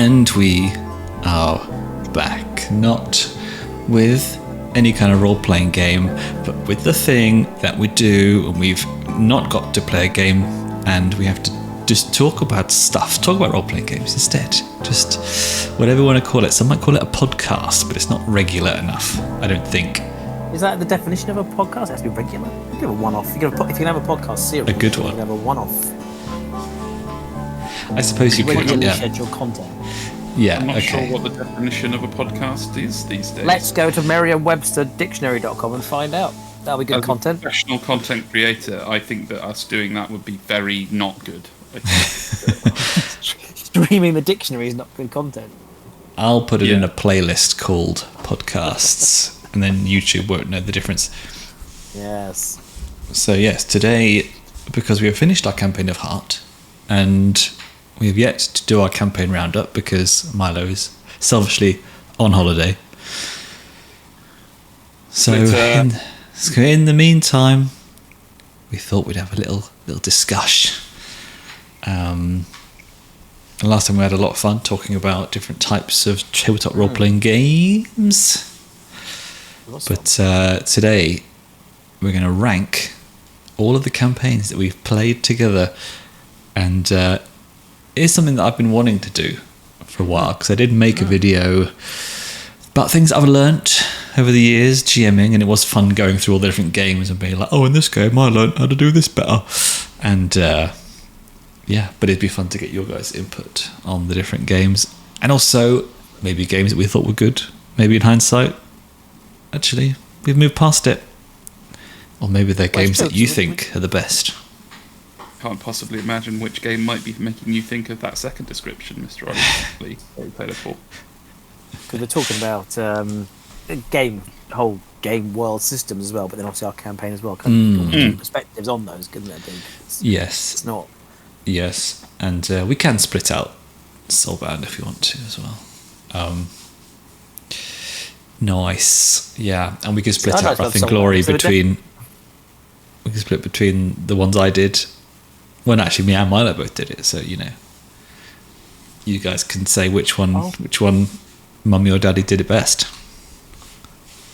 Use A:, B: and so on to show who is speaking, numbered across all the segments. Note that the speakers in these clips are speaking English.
A: And we are back, not with any kind of role-playing game, but with the thing that we do, and we've not got to play a game, and we have to just talk about stuff, talk about role-playing games instead. Just whatever you want to call it. Some might call it a podcast, but it's not regular enough, I don't think.
B: Is that the definition of a podcast? It has to be regular. You can have a one-off. If you can have a podcast series,
A: A good one.
B: You can have a one-off.
A: I suppose you could,
B: Regularly
A: yeah.
B: scheduled content.
A: Yeah,
C: I'm not
A: okay.
C: sure what the definition of a podcast is these days.
B: Let's go to merriam-webster-dictionary.com and find out. That'll be good
C: As
B: content.
C: a professional content creator, I think that us doing that would be very not good.
B: Streaming the dictionary is not good content.
A: I'll put it in a playlist called podcasts, and then YouTube won't know the difference.
B: Yes.
A: So yes, today, because we have finished our campaign of Heart, and we have yet to do our campaign roundup because Milo is selfishly on holiday. So in the meantime, we thought we'd have a little discussion. And last time we had a lot of fun talking about different types of tabletop role-playing games. But today we're going to rank all of the campaigns that we've played together, and it is something that I've been wanting to do for a while, because I did make a video about things I've learnt over the years GMing, and it was fun going through all the different games and being like, oh, in this game I learnt how to do this better. And yeah, but it'd be fun to get your guys' input on the different games, and also maybe games that we thought were good, maybe in hindsight actually we've moved past it, or maybe they're games that you think are the best.
C: Can't possibly imagine which game might be making you think of that second description, Mr. Oliver. Very playful.
B: Because we're talking about whole game world systems as well, but then obviously our campaign as well. Perspectives on those, couldn't there be?
A: Yes.
B: It's not.
A: Yes, and we can split out Soulbound if you want to as well. Nice, yeah, and we can split out Wrath and Glory between. We can split between the ones I did. Well, actually, me and Milo both did it, so you guys can say which one Mummy or Daddy did it best.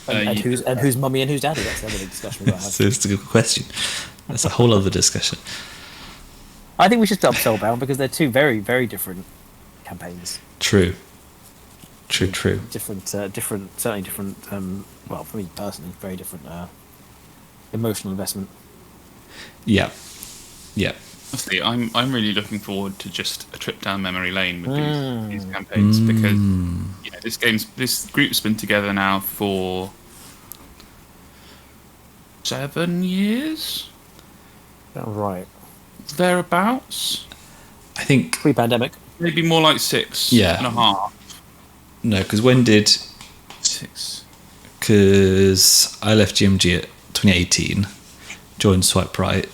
B: And who's Mummy and who's Daddy? That's the other discussion we're going to have.
A: So it's a good question. That's a whole other discussion.
B: I think we should start with Soulbound because they're two very, very different campaigns.
A: True.
B: Different. Certainly different. Well, for me personally, very different emotional investment.
A: Yeah.
C: Honestly, I'm really looking forward to just a trip down memory lane with these campaigns, because this group's been together now for 7 years.
B: Right.
C: Thereabouts.
A: I think
B: pre-pandemic.
C: Maybe more like 6 and a half.
A: No, because when did
C: 6?
A: Because I left GMG at 2018, joined Swipe Right,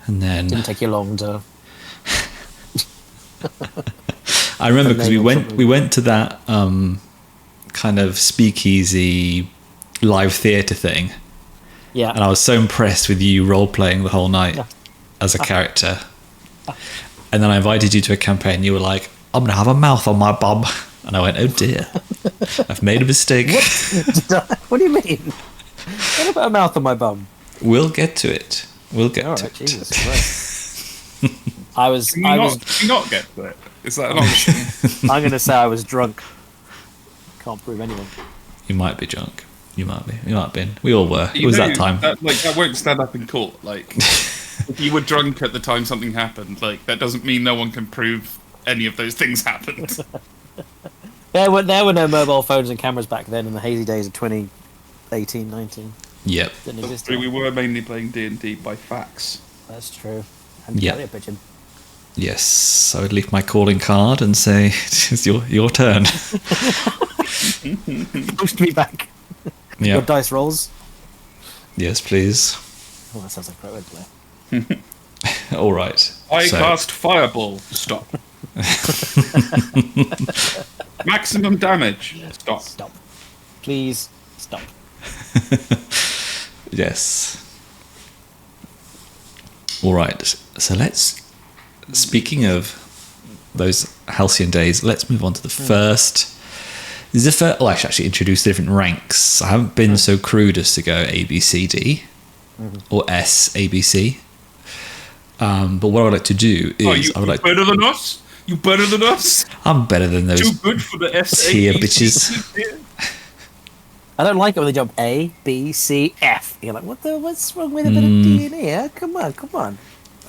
A: and then
B: didn't take you long to.
A: I remember because we went to that kind of speakeasy live theatre thing.
B: Yeah.
A: And I was so impressed with you role playing the whole night as a character. And then I invited you to a campaign. You were like, I'm going to have a mouth on my bum. And I went, oh dear, I've made a mistake.
B: What do you mean? What about a mouth on my bum?
A: We'll get to it. We'll get to it.
B: Jesus Christ. I was
C: not get to it? Is that an option?
B: I'm going to say I was drunk. Can't prove anything.
A: You might be drunk. You might be. You might have been. We all were. It was that time.
C: That won't stand up in court. Like, if you were drunk at the time something happened, like that doesn't mean no one can prove any of those things happened.
B: There were no mobile phones and cameras back then in the hazy days of 2018, 19.
A: Yep.
B: Didn't exist.
C: We were mainly playing D&D by fax.
B: That's true. And
A: yeah.
B: Pigeon.
A: Yes, I would leave my calling card and say, it's your turn.
B: Push me back.
A: Yeah.
B: Your dice rolls.
A: Yes, please.
B: Oh, that sounds like a great way to play.
A: All right.
C: I cast Fireball. Stop. Maximum damage. Stop.
B: Stop. Please stop.
A: Yes. All right. So let's. Speaking of those halcyon days, let's move on to the first. This is the first. Oh, I should actually introduce different ranks. I haven't been so crude as to go A, B, C, D, or S, A, B, C. But what I would like to do is, I would like
C: better than us. You better than us.
A: I'm better than those.
C: Too good for the S,
A: tier
C: A, B,
A: bitches.
C: C.
B: I don't like it when they jump A, B, C, F. You're like, what's wrong with a bit of D in here? Come on.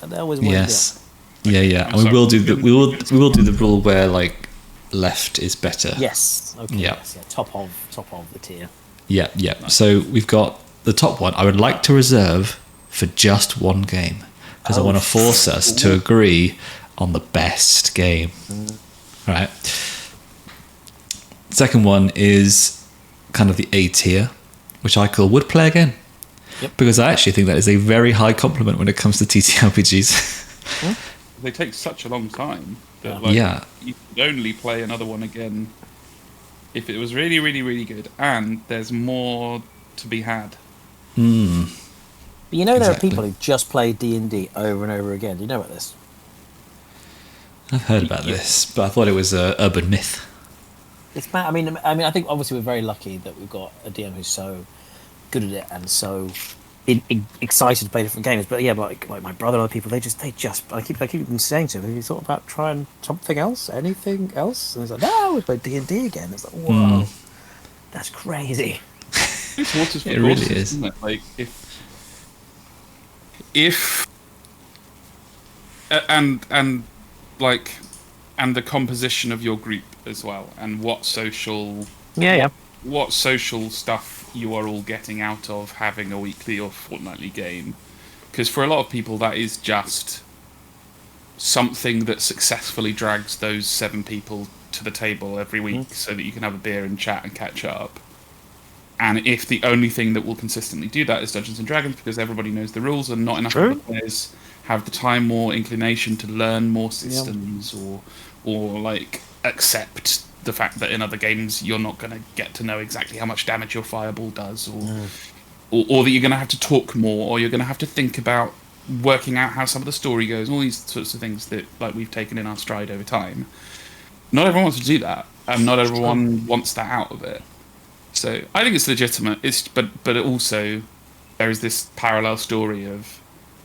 B: And I always want
A: Yes. Yeah. And
C: sorry.
A: we will do the rule where like left is better.
B: Yes. Okay.
A: Yeah.
B: Yes, yeah. Top of the tier.
A: Yeah. So we've got the top one. I would like to reserve for just one game because I want to force us to agree on the best game. Right. Second one is kind of the A tier, which I call would play again.
B: Yep.
A: Because I actually think that is a very high compliment when it comes to TTRPGs.
C: They take such a long time that you could only play another one again if it was really, really, really good, and there's more to be had.
B: But you know, there
A: Exactly.
B: are people who just play D&D over and over again. Do you know about this?
A: I've heard about this, but I thought it was an urban myth.
B: It's mad. I mean, I think obviously we're very lucky that we've got a DM who's so good at it and so excited to play different games. But yeah, like my brother and other people, they just I keep saying to them, have you thought about trying something else, anything else? And it's like, no, we play D&D again. It's like, whoa, that's crazy.
C: It's waters for
A: It really
C: courses,
A: is.
C: isn't it? Like if and the composition of your group as well, and what social stuff you are all getting out of having a weekly or fortnightly game. Because for a lot of people that is just something that successfully drags those 7 people to the table every week so that you can have a beer and chat and catch up. And if the only thing that will consistently do that is Dungeons and Dragons, because everybody knows the rules and not enough of the players have the time or inclination to learn more systems or like accept the fact that in other games you're not going to get to know exactly how much damage your fireball does, or that you're going to have to talk more, or you're going to have to think about working out how some of the story goes, all these sorts of things that like we've taken in our stride over time. Not everyone wants to do that, and not everyone wants that out of it. So I think it's legitimate. But also there is this parallel story of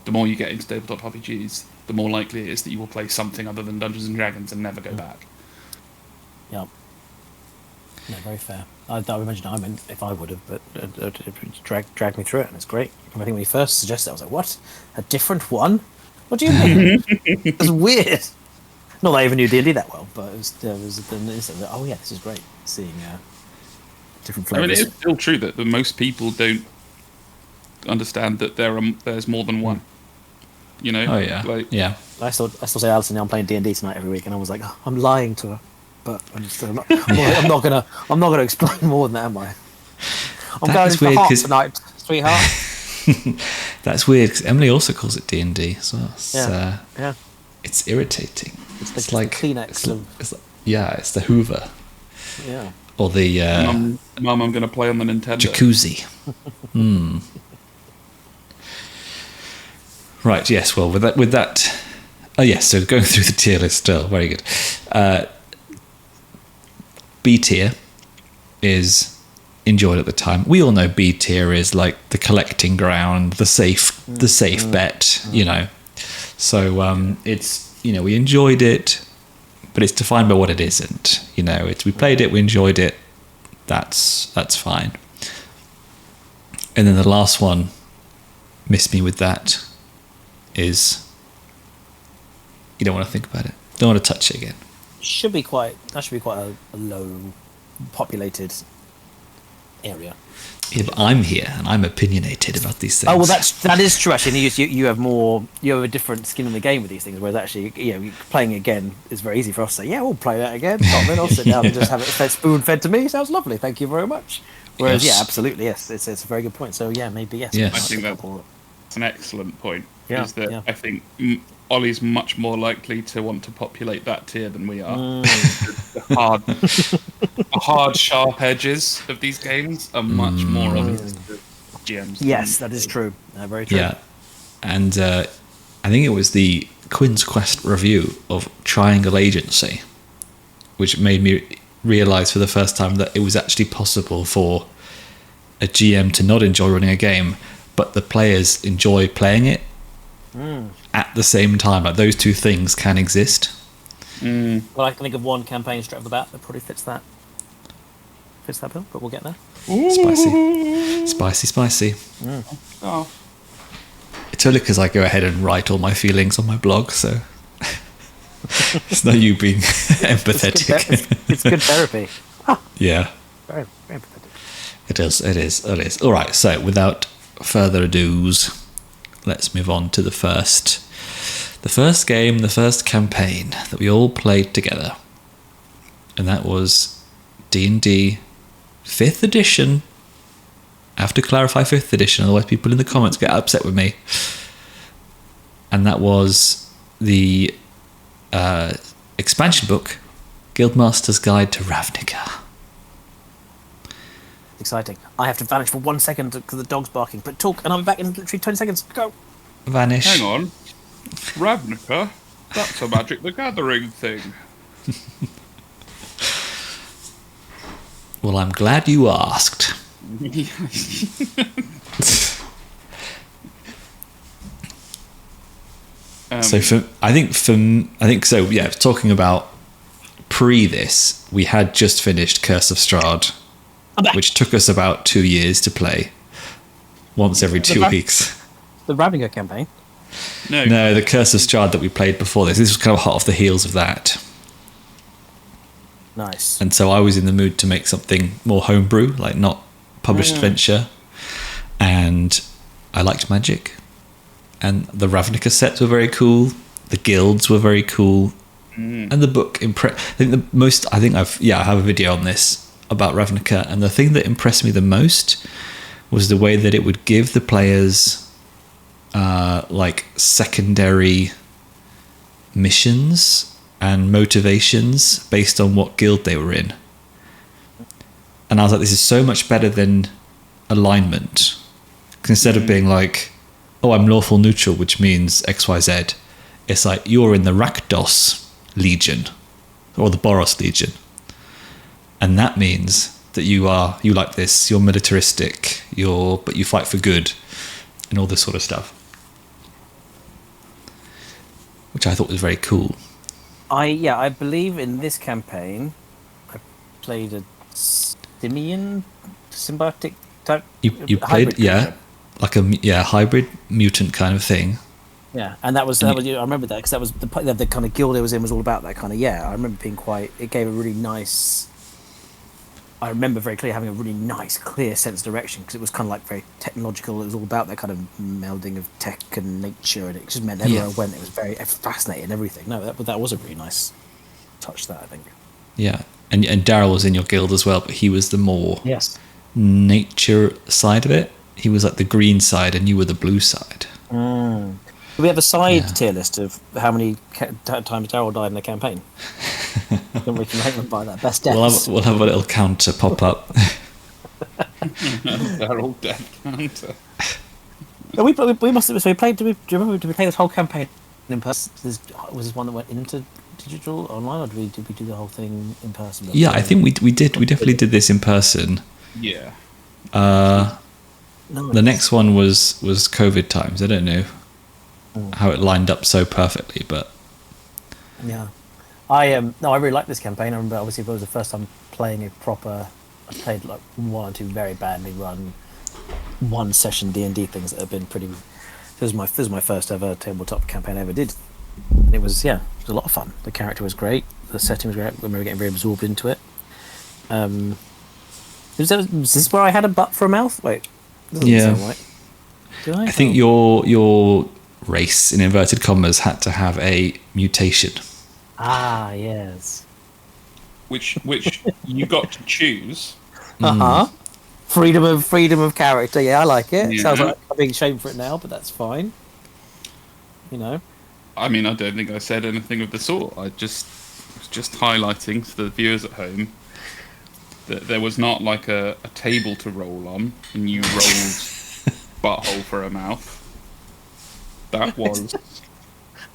C: the more you get into tabletop RPGs, the more likely it is that you will play something other than Dungeons and Dragons and never go back.
B: Yeah. No, very fair. I imagine if I would have, but it dragged me through it, and it's great. I think when you first suggested it, I was like, what? A different one? What do you mean? It's weird. Not that I even knew D&D that well, but it was oh yeah, this is great. Seeing different
C: I mean,
B: flavors.
C: it is still true that most people don't understand that there's more than one. You know?
A: Oh yeah,
C: Like,
A: yeah.
B: I still say Alison, I'm playing D&D tonight every week, and I was like, oh, I'm lying to her, but I'm not gonna explain more than that, am I? I'm going for heart tonight, sweetheart.
A: That's weird because Emily also calls it D&D as well.
B: Yeah.
A: It's irritating.
B: It's like the Kleenex
A: it's the Hoover.
B: Yeah.
A: Or the
C: Mum, I'm going to play on the Nintendo.
A: jacuzzi. Right. Yes. Well, with that. Oh yes. So going through the tier list still very good. B tier is enjoyed at the time. We all know B tier is like the collecting ground, the safe bet. You know. So it's we enjoyed it, but it's defined by what it isn't. We played it, we enjoyed it. That's fine. And then the last one, miss me with that, is you don't want to think about it. Don't want to touch it again.
B: That should be quite a low populated area.
A: Yeah, but I'm here and I'm opinionated about these things.
B: Oh well, that is true. Actually, you have a different skin in the game with these things. Whereas actually, playing again is very easy for us to say, yeah, we'll play that again. Then I'll sit down and just have it spoon fed to me. Sounds lovely. Thank you very much. Whereas,
A: Yes.
B: yeah, absolutely, yes, it's a very good point. So yeah, maybe yes.
A: Yes.
C: I think that's an excellent point.
B: Yeah,
C: is that
B: yeah.
C: I think Ollie's much more likely to want to populate that tier than we are. The hard, sharp edges of these games are much more obvious to GMs.
B: Yes, that is true. Very true.
A: Yeah, and I think it was the Quinn's Quest review of Triangle Agency, which made me realise for the first time that it was actually possible for a GM to not enjoy running a game, but the players enjoy playing it at the same time. Like, those two things can exist.
B: Well, I can think of one campaign straight off the bat that probably fits that bill, but we'll get there.
A: Spicy.
C: Oh.
A: It's only because I go ahead and write all my feelings on my blog, so it's not you being empathetic.
B: It's good therapy.
A: Yeah.
B: Very, very empathetic.
A: It is. All right, so without further ado's, let's move on to the first game, the first campaign that we all played together. And that was D&D 5th edition. I have to clarify 5th edition, otherwise people in the comments get upset with me. And that was the expansion book, Guildmaster's Guide to Ravnica.
B: Exciting. I have to vanish for 1 second because the dog's barking, but talk and I'll be back in literally 20 seconds. Go.
A: Vanish.
C: Hang on. Ravnica? That's a Magic the Gathering thing.
A: Well, I'm glad you asked. Talking about pre this, we had just finished Curse of Strahd, which took us about 2 years to play, once every 2 weeks.
B: The Ravnica campaign?
A: No, the Curse of Strahd that we played before this. This was kind of hot off the heels of that.
B: Nice.
A: And so I was in the mood to make something more homebrew, like not published adventure. And I liked magic. And the Ravnica sets were very cool. The guilds were very cool. And the book I have a video on this about Ravnica, and the thing that impressed me the most was the way that it would give the players like secondary missions and motivations based on what guild they were in. And I was like, this is so much better than alignment. Instead of being like, oh, I'm lawful neutral, which means XYZ, it's like, you're in the Rakdos Legion or the Boros Legion. And that means that you like this, you're militaristic, but you fight for good, and all this sort of stuff. Which I thought was very cool.
B: I believe in this campaign, I played a symbiotic type.
A: You played, like a hybrid mutant kind of thing.
B: Yeah, and that was I remember that because that was the kind of guild I was in was all about that kind of. Yeah, I remember being it gave a really nice. I remember very clearly having a really nice, clear sense of direction because it was kind of like very technological. It was all about that kind of melding of tech and nature, and it just meant everywhere I went, it was very fascinating and everything. No, that was a really nice touch. That I think. Yeah,
A: and Daryl was in your guild as well, but he was the more nature side of it. He was like the green side, and you were the blue side.
B: Do we have a side tier list of how many times Daryl died in the campaign? Then we can rank them by that. Best deaths.
A: We'll have a little counter pop up.
C: Daryl death counter.
B: We must have. So we played. Do you remember? Did we play this whole campaign in person? Was this one that went into digital online, or did we do the whole thing in person?
A: Yeah, I think we did. We definitely did this in person.
C: Yeah.
A: The next one was COVID times. I don't know how it lined up so perfectly, but
B: yeah, I really liked this campaign. I remember obviously it was the first time playing a proper. I played like one or two very badly run one session D&D things that have been pretty. This was my first ever tabletop campaign I ever did, and it was a lot of fun. The character was great, the setting was great. We were getting very absorbed into it. Was this where I had a butt for a mouth? Wait, doesn't sound right. Did I?
A: I think your race, in inverted commas, had to have a mutation.
B: Ah, yes.
C: Which you got to choose.
B: Freedom of character. Yeah, I like it.
C: Yeah.
B: Sounds like I'm being shamed for it now, but that's fine. You know.
C: I mean, I don't think I said anything of the sort. I was just highlighting to the viewers at home that there was not like a table to roll on, and you rolled butthole for a mouth. That was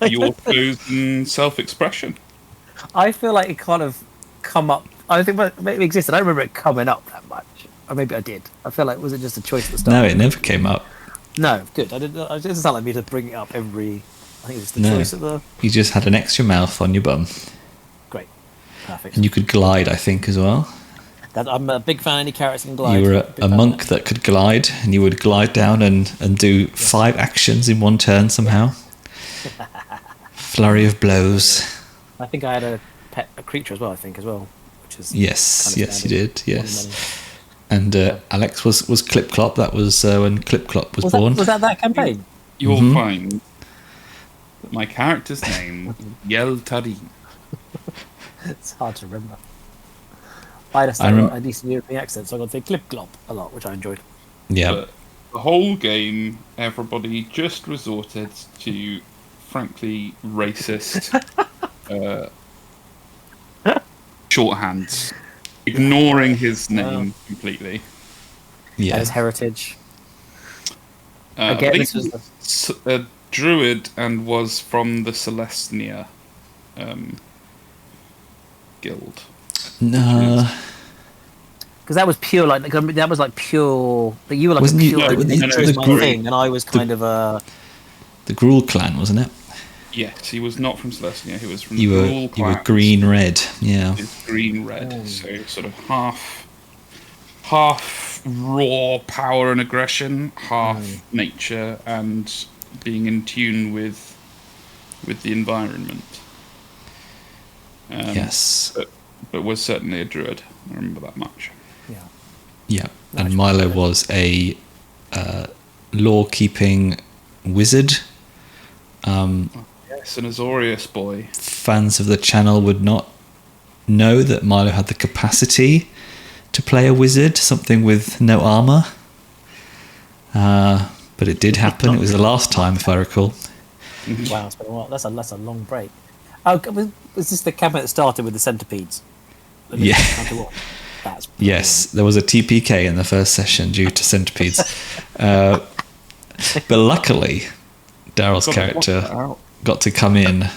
C: your chosen self-expression.
B: I feel like it kind of come up. I don't think maybe it existed. I don't remember it coming up that much, or maybe I did. I feel like was it just a choice at the start?
A: No, it never came up.
B: No, good. I didn't. It doesn't sound like me to bring it up every. I think it was the
A: No.
B: choice of the.
A: You just had an extra mouth on your bum.
B: Great, perfect.
A: And you could glide, I think, as well.
B: I'm a big fan of any characters can glide.
A: You were
B: Big
A: a
B: fan of
A: monk
B: it.
A: that could glide, and you would glide down and do 5 actions in one turn somehow. Flurry of blows.
B: I think I had a creature as well. Which is
A: Yes,
B: kind of
A: yes, you
B: standard.
A: did. Yes. And Alex was Clip Clop. That was when Clip Clop was born.
B: Was that campaign?
C: You'll
A: Mhm.
C: find that my character's name was Yel Tarim.
B: It's hard to remember. I had a decent European accent, so I got to say clip clop a lot, which I enjoyed.
A: Yeah.
C: But the whole game, everybody just resorted to, frankly, racist shorthands, ignoring his name completely.
B: And
A: Yeah.
B: his heritage.
C: I
B: Again,
C: think
B: this was
C: he was a druid and was from the Celestia guild.
A: No.
B: because that was pure that was like pure. Like, you were like
A: Wasn't
B: a
A: you-
B: pure.
C: no,
B: Like,
C: no,
B: this
C: no,
B: is
C: it's
B: my
C: Gruul.
B: thing, and I was kind of a.
A: The Gruul clan, wasn't it?
C: Yes, he was not from Celestia. He was from
A: You were
C: Gruul
A: you were
C: clans.
A: green red. Yeah.
C: It's green red, so sort of half raw power and aggression, half nature and being in tune with the environment.
A: Yes.
C: But was certainly a druid. I remember that much.
B: Yeah.
A: Yeah.
B: Nice.
A: And Milo was a law-keeping wizard.
C: Yes, an Azorius boy.
A: Fans of the channel would not know that Milo had the capacity to play a wizard, something with no armor. But it did happen. It was the last time, if I recall.
B: Wow, it's been a while. That's a long break. Oh, was this the campaign that started with the centipedes?
A: Yeah.
B: That's
A: Yes, there was a TPK in the first session due to centipedes. But luckily, Daryl's character got to come in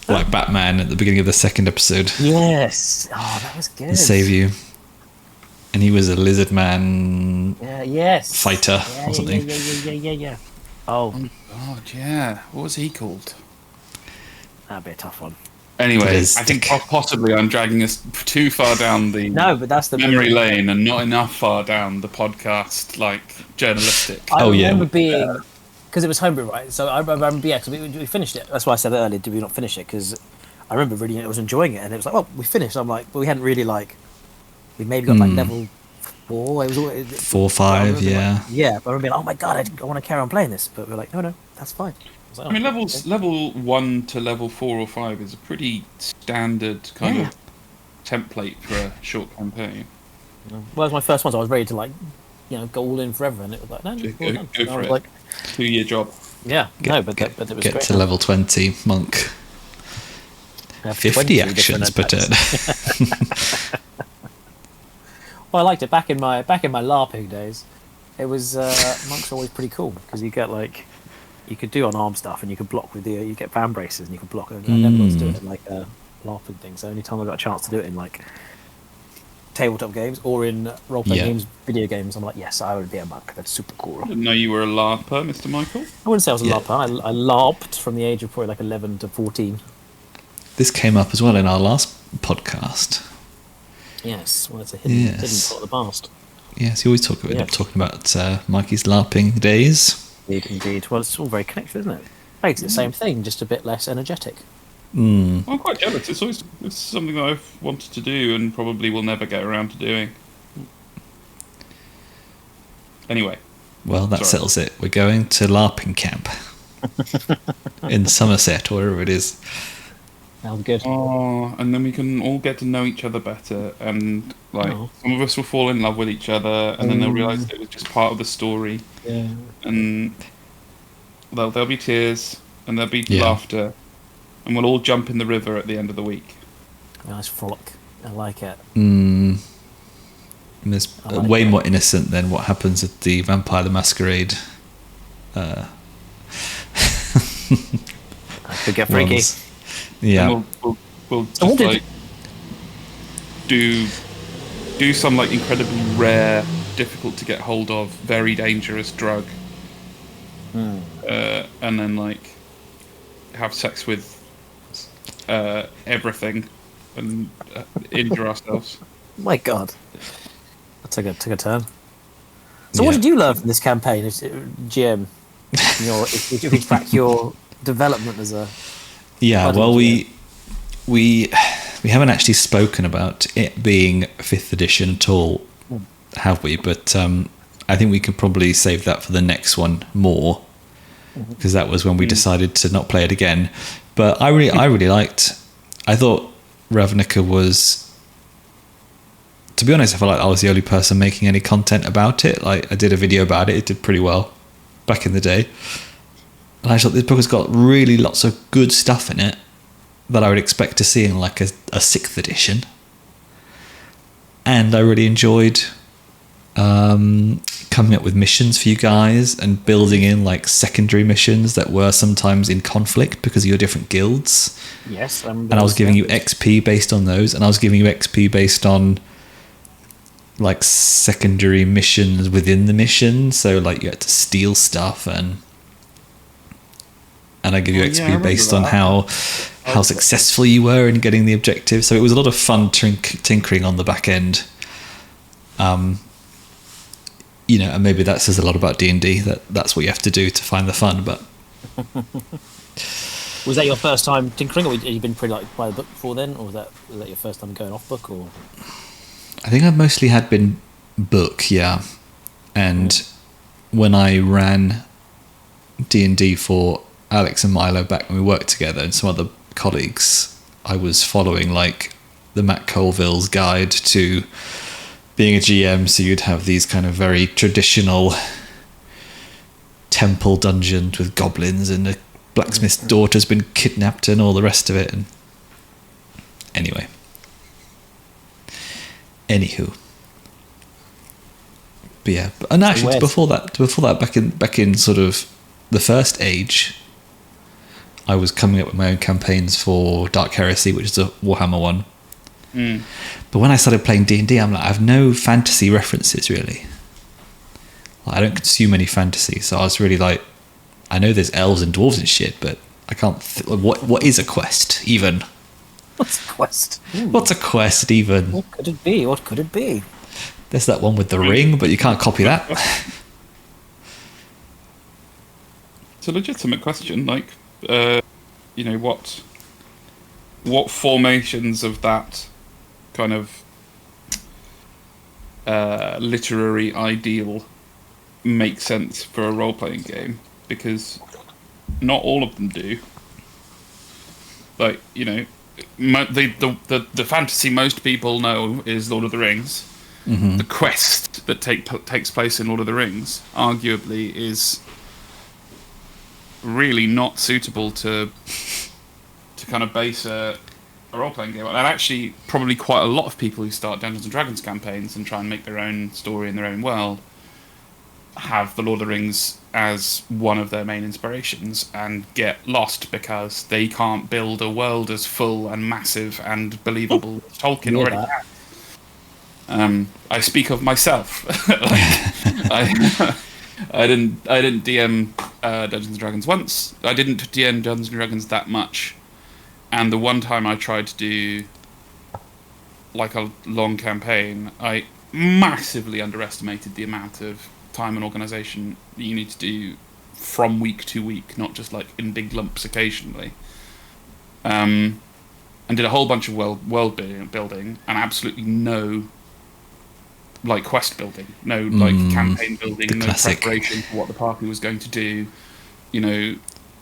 A: like Batman at the beginning of the second episode
B: Yes. Oh, that was good.
A: and save you. And he was a lizard man
B: Yeah. Yes.
A: fighter
B: Yeah,
A: or something.
B: Yeah. Oh,
C: God, yeah. What was he called?
B: that'd be a tough one.
C: Anyway, I
A: Ballistic.
C: think possibly I'm dragging us too far down the
B: No, but that's the
C: memory lane and not enough far down the podcast, journalistic.
B: I
A: Oh, yeah.
B: remember being because it was homebrew, right? So I remember, yeah, because we finished it. That's why I said earlier, did we not finish it? Because I remember really I was enjoying it, and it was like, oh, we finished. I'm like, but we hadn't really we maybe got like level 4. It was all,
A: 4, 5, yeah.
B: Yeah, but I remember being like, oh my god, I want to carry on playing this, but we're like, no, that's fine. I was like,
C: I mean,
B: oh, okay.
C: level 1 to level 4 or 5 is a pretty standard kind
B: Yeah.
C: of template for a short campaign.
B: Well, it was my first one, so I was ready to go all in forever, and it was like, no,
C: Go-
B: well done.
C: go
B: And I
C: for
B: was
C: it.
B: like,
C: 2-year job.
B: yeah, but it was
A: Get
B: great.
A: to level 20, monk.
B: I have
A: 50
B: 20
A: actions per
B: different
A: turn.
B: attacks. Well, I liked it back in my LARPing days. It was monks were always pretty cool because you get you could do unarmed stuff and you could block with you get fan braces and you could block. And I never got to do it in LARPing thing. So only time I got a chance to do it in tabletop games or in role playing
A: Yeah.
B: games, video games, I'm like, yes, I would be a monk. That's super cool.
C: I didn't know you were a LARPer, Mr. Michael.
B: I wouldn't say I was a
A: Yeah.
B: LARPer. I LARPed from the age of probably 11 to 14.
A: This came up as well in our last podcast.
B: Yes, well, it's a hidden
A: Yes.
B: part of the past.
A: Yes, you always end
B: Yeah.
A: up talking about Mikey's LARPing days.
B: Indeed. Well, it's all very connected, isn't it? Basically the same thing, just a bit less energetic.
A: Mm.
C: I'm quite jealous. It's something that I've wanted to do and probably will never get around to doing. Anyway,
A: Well, that
C: Sorry.
A: settles it. We're going to LARPing camp in Somerset, or wherever it is.
B: That was good.
C: and then we can all get to know each other better, and
B: Oh.
C: some of us will fall in love with each other, and then they'll realise that it was just part of the story,
B: Yeah.
C: and there'll be tears and there'll be
A: Yeah.
C: laughter, and we'll all jump in the river at the end of the week.
B: Nice frolic. I like it.
A: Mm. And it's
B: I like
A: way
B: that.
A: more innocent than what happens at the Vampire the Masquerade.
B: I Could get freaky.
A: ones. Yeah.
C: And we'll
B: So what
C: just
B: did-
C: like do some like incredibly rare, difficult to get hold of, very dangerous drug, and then like have sex with everything and injure ourselves.
B: My God, that took a turn. So what did you learn from this campaign, GM? If you track your development as a
A: Well,
B: GM?
A: we haven't actually spoken about it being 5th edition at all, have we? But I think we could probably save that for the next one more, because that was when we decided to not play it again. But I really liked. I thought Ravnica was. To be honest, I felt like I was the only person making any content about it. Like I did a video about it; it did pretty well back in the day. And I thought this book has got really lots of good stuff in it that I would expect to see in like a 6th edition. And I really enjoyed coming up with missions for you guys and building in like secondary missions that were sometimes in conflict because of your different guilds.
B: Yes,
A: And I was giving you XP based on those, and I was giving you XP based on like secondary missions within the mission. So like you had to steal stuff, and I give you XP based on how successful you were in getting the objective. So it was a lot of fun tinkering on the back end. And maybe that says a lot about D&D, that's what you have to do to find the fun. But
B: was that your first time tinkering, or had you been pretty like by the book before then, or was that your first time going off book? Or
A: I think I mostly had been book, yeah. And when I ran D&D for Alex and Milo back when we worked together and some other colleagues, I was following like the Matt Colville's guide to being a GM. So you'd have these kind of very traditional temple dungeons with goblins, and the blacksmith's daughter's been kidnapped and all the rest of it. And anywho, but yeah, and actually before that, back in sort of the first age, I was coming up with my own campaigns for Dark Heresy, which is a Warhammer one. But when I started playing D&D, I'm like, I have no fantasy references really. Like, I don't consume any fantasy, so I was really like, I know there's elves and dwarves and shit, but I can't. What is a quest even?
B: what's a quest?
A: What's a quest even?
B: What could it be? What could it be?
A: There's that one with the ring, but you can't copy that.
C: It's a legitimate question. Like, what formations of that kind of literary ideal make sense for a role-playing game? Because not all of them do. Like, the fantasy most people know is Lord of the Rings.
A: Mm-hmm.
C: The quest that takes place in Lord of the Rings arguably is really not suitable to kind of base a role-playing game on. And actually, probably quite a lot of people who start Dungeons & Dragons campaigns and try and make their own story in their own world have the Lord of the Rings as one of their main inspirations and get lost because they can't build a world as full and massive and believable as Tolkien already had. I speak of myself. I didn't DM Dungeons and Dragons once. I didn't DM Dungeons and Dragons that much, and the one time I tried to do like a long campaign, I massively underestimated the amount of time and organisation that you need to do from week to week, not just like in big lumps occasionally. And did a whole bunch of world building and absolutely no like quest building, no like campaign building, no preparation for what the party was going to do.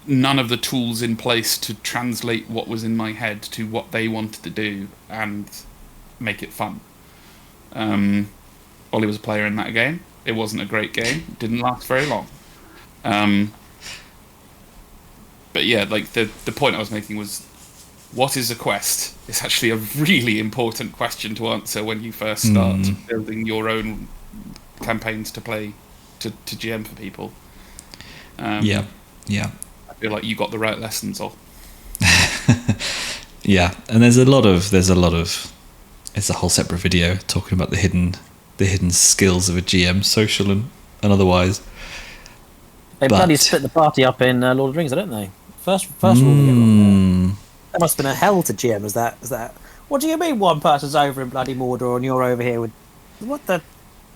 C: None of the tools in place to translate what was in my head to what they wanted to do and make it fun. Ollie was a player in that game. It wasn't a great game. It didn't last very long. But yeah, like the point I was making was, what is a quest? It's actually a really important question to answer when you first start building your own campaigns to play to GM for people.
A: Yeah.
C: I feel like you got the right lessons off.
A: Yeah, and there's a lot of it's a whole separate video talking about the hidden skills of a GM, social and otherwise.
B: They bloody split the party up in Lord of the Rings, don't they? First rule they get wrong there. That must have been a hell to GM. Is that? What do you mean one person's over in bloody Mordor and you're over here with what the?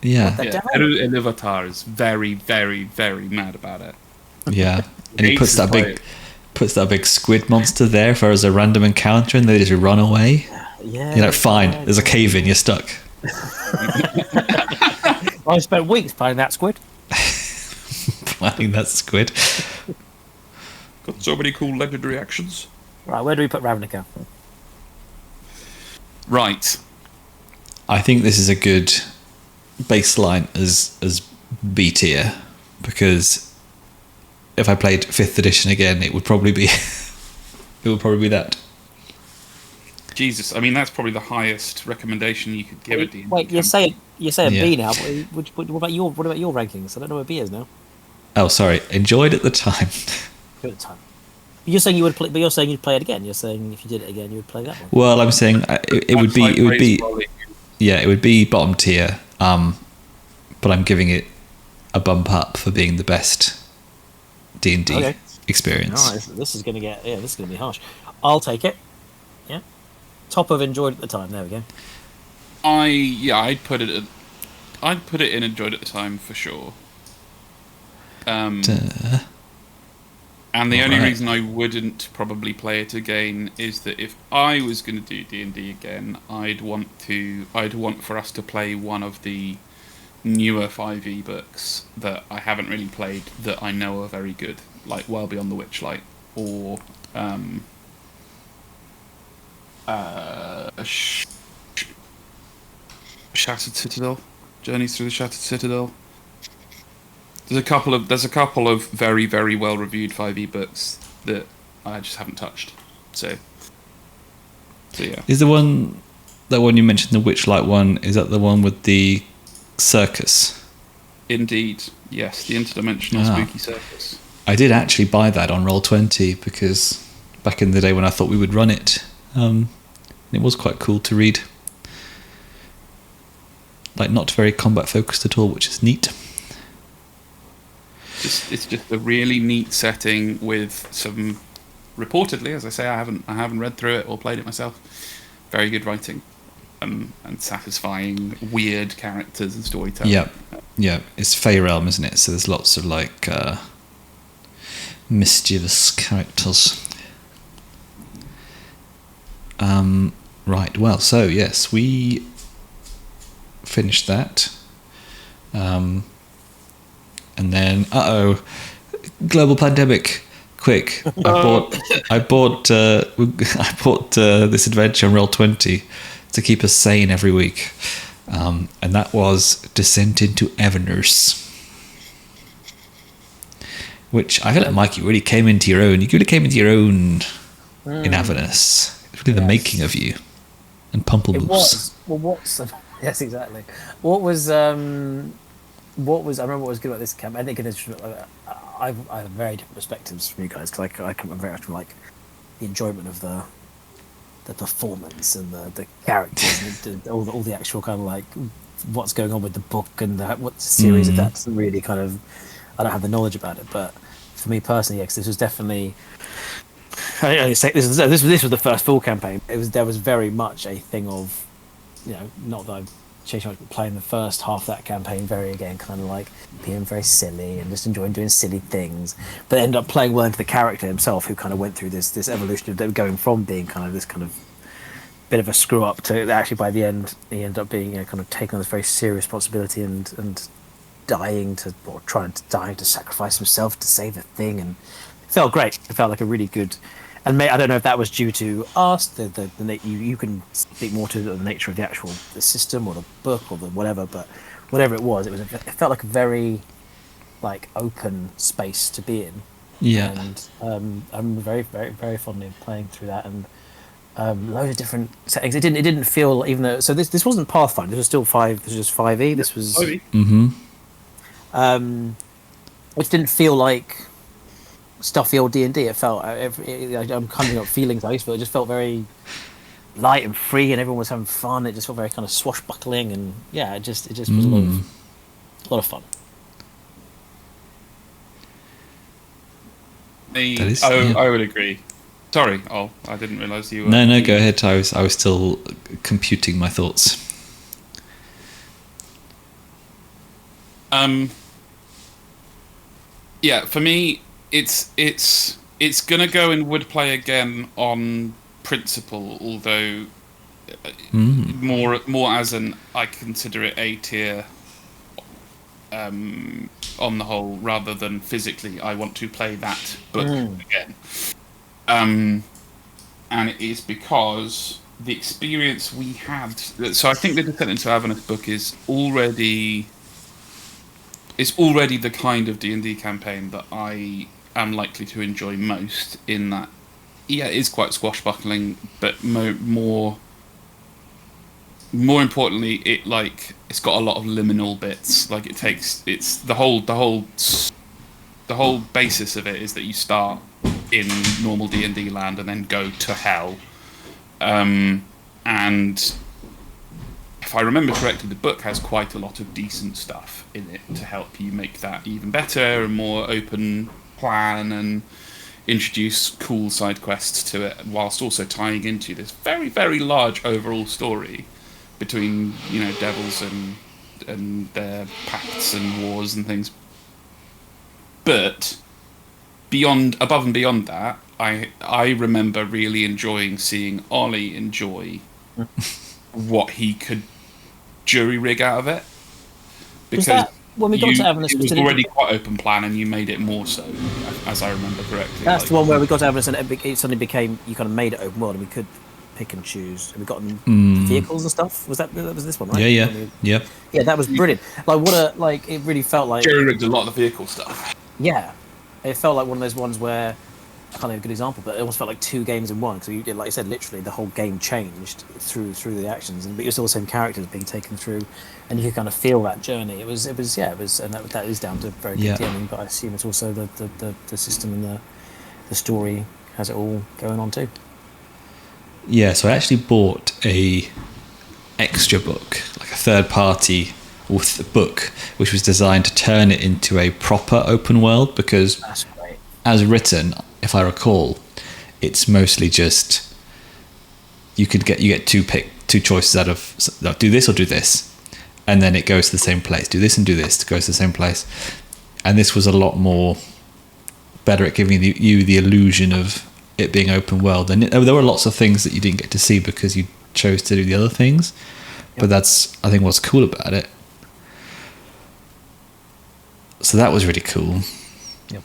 A: Yeah.
B: What the devil?
C: Iluvatar is very, very, very mad about it.
A: Yeah, and he puts that big squid monster there as a random encounter, and they just run away.
B: Yeah.
A: You're like, fine. There's a cave in. You're stuck.
B: I spent weeks playing that squid.
A: Playing that squid.
C: Got so many cool legendary actions.
B: Right, where do we put Ravnica?
C: Right.
A: I think this is a good baseline as B tier, because if I played 5th edition again, it would probably be that.
C: Jesus, I mean that's probably the highest recommendation you could give a D&D.
B: Wait, you're saying
A: Yeah.
B: B now? What about your rankings? I don't know where B is now.
A: Oh, sorry. Enjoyed at the time.
B: Good at the time. You're saying you would play, but you're saying you'd play it again. You're saying if you did it again, you would play that one.
A: Well, I'm saying it would be bottom tier. But I'm giving it a bump up for being the best D&D experience.
B: Nice. This is going to be harsh. I'll take it. Yeah. Top of enjoyed at the time. There we go.
C: I'd put it in enjoyed at the time for sure. And the only reason I wouldn't probably play it again is that if I was going to do D&D again, I'd want for us to play one of the newer 5e books that I haven't really played that I know are very good, like Well Beyond the Witchlight or Shattered Citadel, Journeys Through the Shattered Citadel. There's a couple of very, very well reviewed 5e books that I just haven't touched. So yeah.
A: Is that one you mentioned, the Witchlight one? Is that the one with the circus?
C: Indeed, yes, the interdimensional spooky circus.
A: I did actually buy that on Roll20 because back in the day when I thought we would run it, it was quite cool to read. Like, not very combat focused at all, which is neat.
C: It's just a really neat setting with some, reportedly, as I say, I haven't read through it or played it myself. Very good writing, and satisfying, weird characters and storytelling.
A: Yeah. It's Fey Realm, isn't it? So there's lots of like mischievous characters. Right. Well, so yes, we finished that. And then, global pandemic! Quick! I bought this adventure on Roll20 to keep us sane every week, and that was Descent into Avernus, which I feel like, Mike, you really came into your own. You really came into your own in Avernus. It's really the making of you and Pumplemoose.
B: It was. Well, yes, exactly. What was I remember what was good about this camp. I think it is. I have very different perspectives from you guys because I come very much from like the enjoyment of the performance and the characters and all the actual kind of like what's going on with the book and what series of that doesn't really kind of. I don't have the knowledge about it, but for me personally, yes, this was definitely. This was the first full campaign. There was very much a thing of, not that I've changed much, but playing the first half of that campaign very again, kind of like being very silly and just enjoying doing silly things, but ended up playing well into the character himself, who kind of went through this evolution of going from being kind of this kind of bit of a screw up to actually by the end he ended up being kind of taking on this very serious responsibility and trying to sacrifice himself to save the thing, and it felt great. It felt like a really good. And I don't know if that was due to us. You can speak more to the nature of the system or the book or the whatever, but whatever it felt like a very like open space to be in.
A: Yeah.
B: And I'm very, very, very fondly playing through that, and loads of different settings. It didn't feel, even though this wasn't Pathfinder. This was still 5. This was just 5e. This was 5e.
A: Mm-hmm.
B: Which didn't feel like stuffy old D&D. It felt I'm conjuring up feelings I used to feel. It just felt very light and free, and everyone was having fun. It just felt very kind of swashbuckling, and yeah, it just was a lot of fun.
C: I would agree. Sorry, I didn't realise you were...
A: No, go ahead. I was still computing my thoughts.
C: Yeah, for me, it's gonna go and would play again on principle, although more as I consider it A tier on the whole, rather than physically I want to play that book again. And it is because the experience we had. So I think the Descent into Avernus book is already the kind of D&D campaign that I am likely to enjoy most, in that, yeah, it is quite swashbuckling, but more importantly, it's got a lot of liminal bits. Like, it's the whole basis of it is that you start in normal D&D land and then go to hell. And if I remember correctly, the book has quite a lot of decent stuff in it to help you make that even better and more open plan and introduce cool side quests to it, whilst also tying into this very, very large overall story between, devils and their pacts and wars and things. But above and beyond that, I remember really enjoying seeing Ollie enjoy what he could jury rig out of it, because
B: when we got to Avernus,
C: it was already quite open plan, and you made it more so, as I remember correctly.
B: That's the one where we got to Avernus, and it suddenly became, you kind of made it open world, and we could pick and choose, and we got vehicles and stuff. Was that was this one, right?
A: Yeah.
B: That was brilliant. It really felt like
C: jury rigged a lot of the vehicle stuff.
B: Yeah, it felt like one of those ones where, I can't think of a good example, but it almost felt like two games in one. So you did, like you said, literally the whole game changed through the actions, but you're still the same characters being taken through, and you could kind of feel that journey. It was, and that is down to very good DMing, but I assume it's also the system and the story has it all going on too.
A: Yeah, so I actually bought a extra book, like a third party book, which was designed to turn it into a proper open world, because
B: That's great.
A: As written, if I recall, it's mostly just you get two choices out of, do this or do this, and then it goes to the same place. Do this and do this, it goes to the same place. And this was a lot more better at giving you the illusion of it being open world. And there were lots of things that you didn't get to see because you chose to do the other things. Yep. But that's, I think, what's cool about it. So that was really cool.
B: Yep.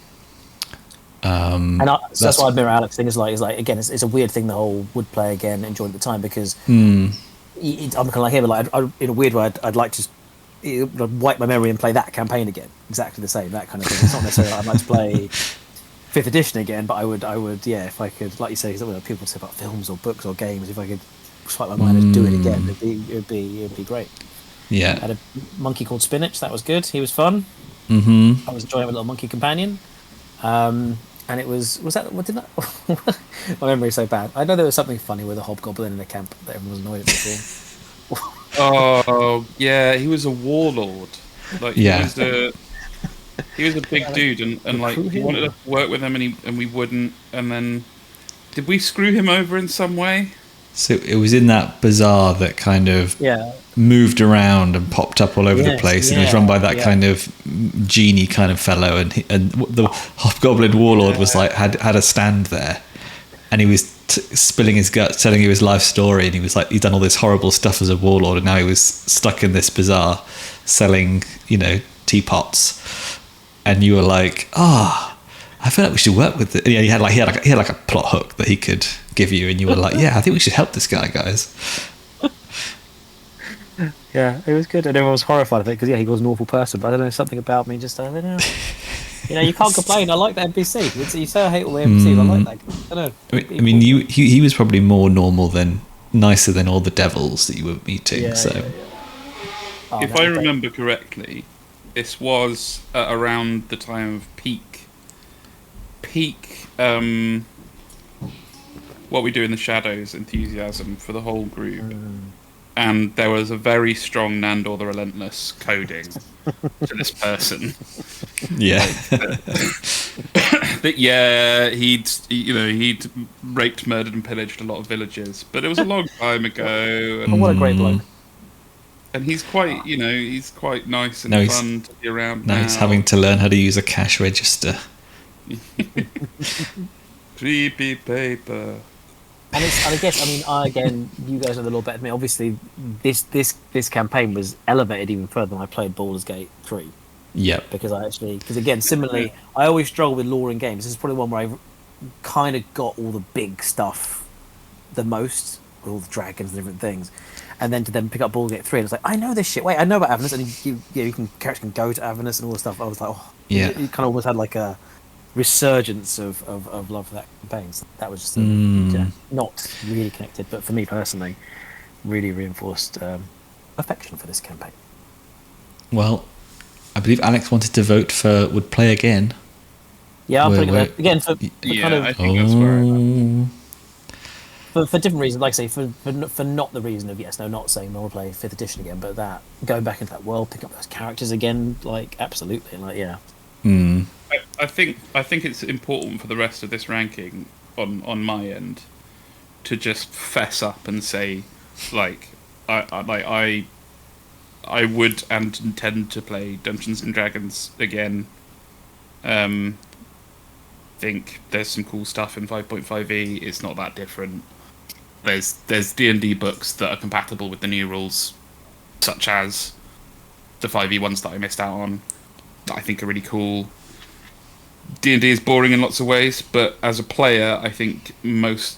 B: That's why I admire Alex thing is like again, it's a weird thing, the whole would play again, enjoy at the time, because I'm kind of like him, but like in a weird way, I'd like to wipe my memory and play that campaign again, exactly the same, that kind of thing. It's not necessarily I'd like to play 5th edition again, but I would, if I could, like you say, people say about films or books or games, if I could swipe my mind and do it again, it'd be great.
A: Yeah.
B: I had a monkey called Spinach, that was good. He was fun.
A: Mm-hmm.
B: I was enjoying my little monkey companion. And it was that, what did that, my memory is so bad. I know there was something funny with a hobgoblin in a camp that everyone was annoyed at before.
C: Oh, yeah, he was a warlord. Like, he was a big dude, and like, he wanted us to work with him, and we wouldn't, and then, did we screw him over in some way?
A: So it was in that bazaar that kind of moved around and popped up all over the place, and it was run by that kind of genie kind of fellow, and the hobgoblin warlord was like had a stand there, and he was spilling his guts, telling you his life story, and he was like, he'd done all this horrible stuff as a warlord, and now he was stuck in this bazaar selling, teapots, and you were like, I feel like we should work with it. He had like a plot hook that he could give you, and you were like, I think we should help this guy, guys.
B: Yeah, it was good, and everyone was horrified of it because he was an awful person. But I don't know, something about me just, I don't know. You can't complain. I like the NPC. You say I hate all the NPCs. I like that. I don't know.
A: I mean, he was probably more normal nicer than all the devils that you were meeting.
C: If I remember correctly, this was around the time of peak peak what we do in the shadows enthusiasm for the whole group, and there was a very strong Nandor the Relentless coding to this person.
A: Yeah.
C: That he'd raped, murdered, and pillaged a lot of villages, but it was a long time ago. And,
B: What a great bloke.
C: and he's quite, he's quite nice and fun to be around.
A: Now he's having to learn how to use a cash register.
C: Creepy paper.
B: And I guess, you guys know the law better than me. Obviously, this campaign was elevated even further when I played Baldur's Gate 3.
A: Yep.
B: Because again, similarly, I always struggle with lore in games. This is probably one where I kind of got all the big stuff the most, with all the dragons and different things. And then to then pick up Baldur's Gate 3, and it's like, I know this shit. Wait, I know about Avernus, and characters can go to Avernus and all this stuff. I was like, you kind of almost had like a resurgence of love for that campaign. So that was just not really connected, but for me personally, really reinforced affection for this campaign.
A: Well, I believe Alex wanted to vote for would play again.
B: Yeah, I'm putting it again for kind of.
C: I think that's where I'm at.
B: For different reasons, like I say, for not the reason of not saying no, play 5th edition again, but that going back into that world, pick up those characters again, like absolutely, like yeah.
C: I think it's important for the rest of this ranking on my end to just fess up and say, like, I would and intend to play Dungeons and Dragons again. Think there's some cool stuff in 5.5e. It's not that different. There's D&D books that are compatible with the new rules, such as the 5e ones that I missed out on, that I think are really cool. D&D is boring in lots of ways, but as a player, I think most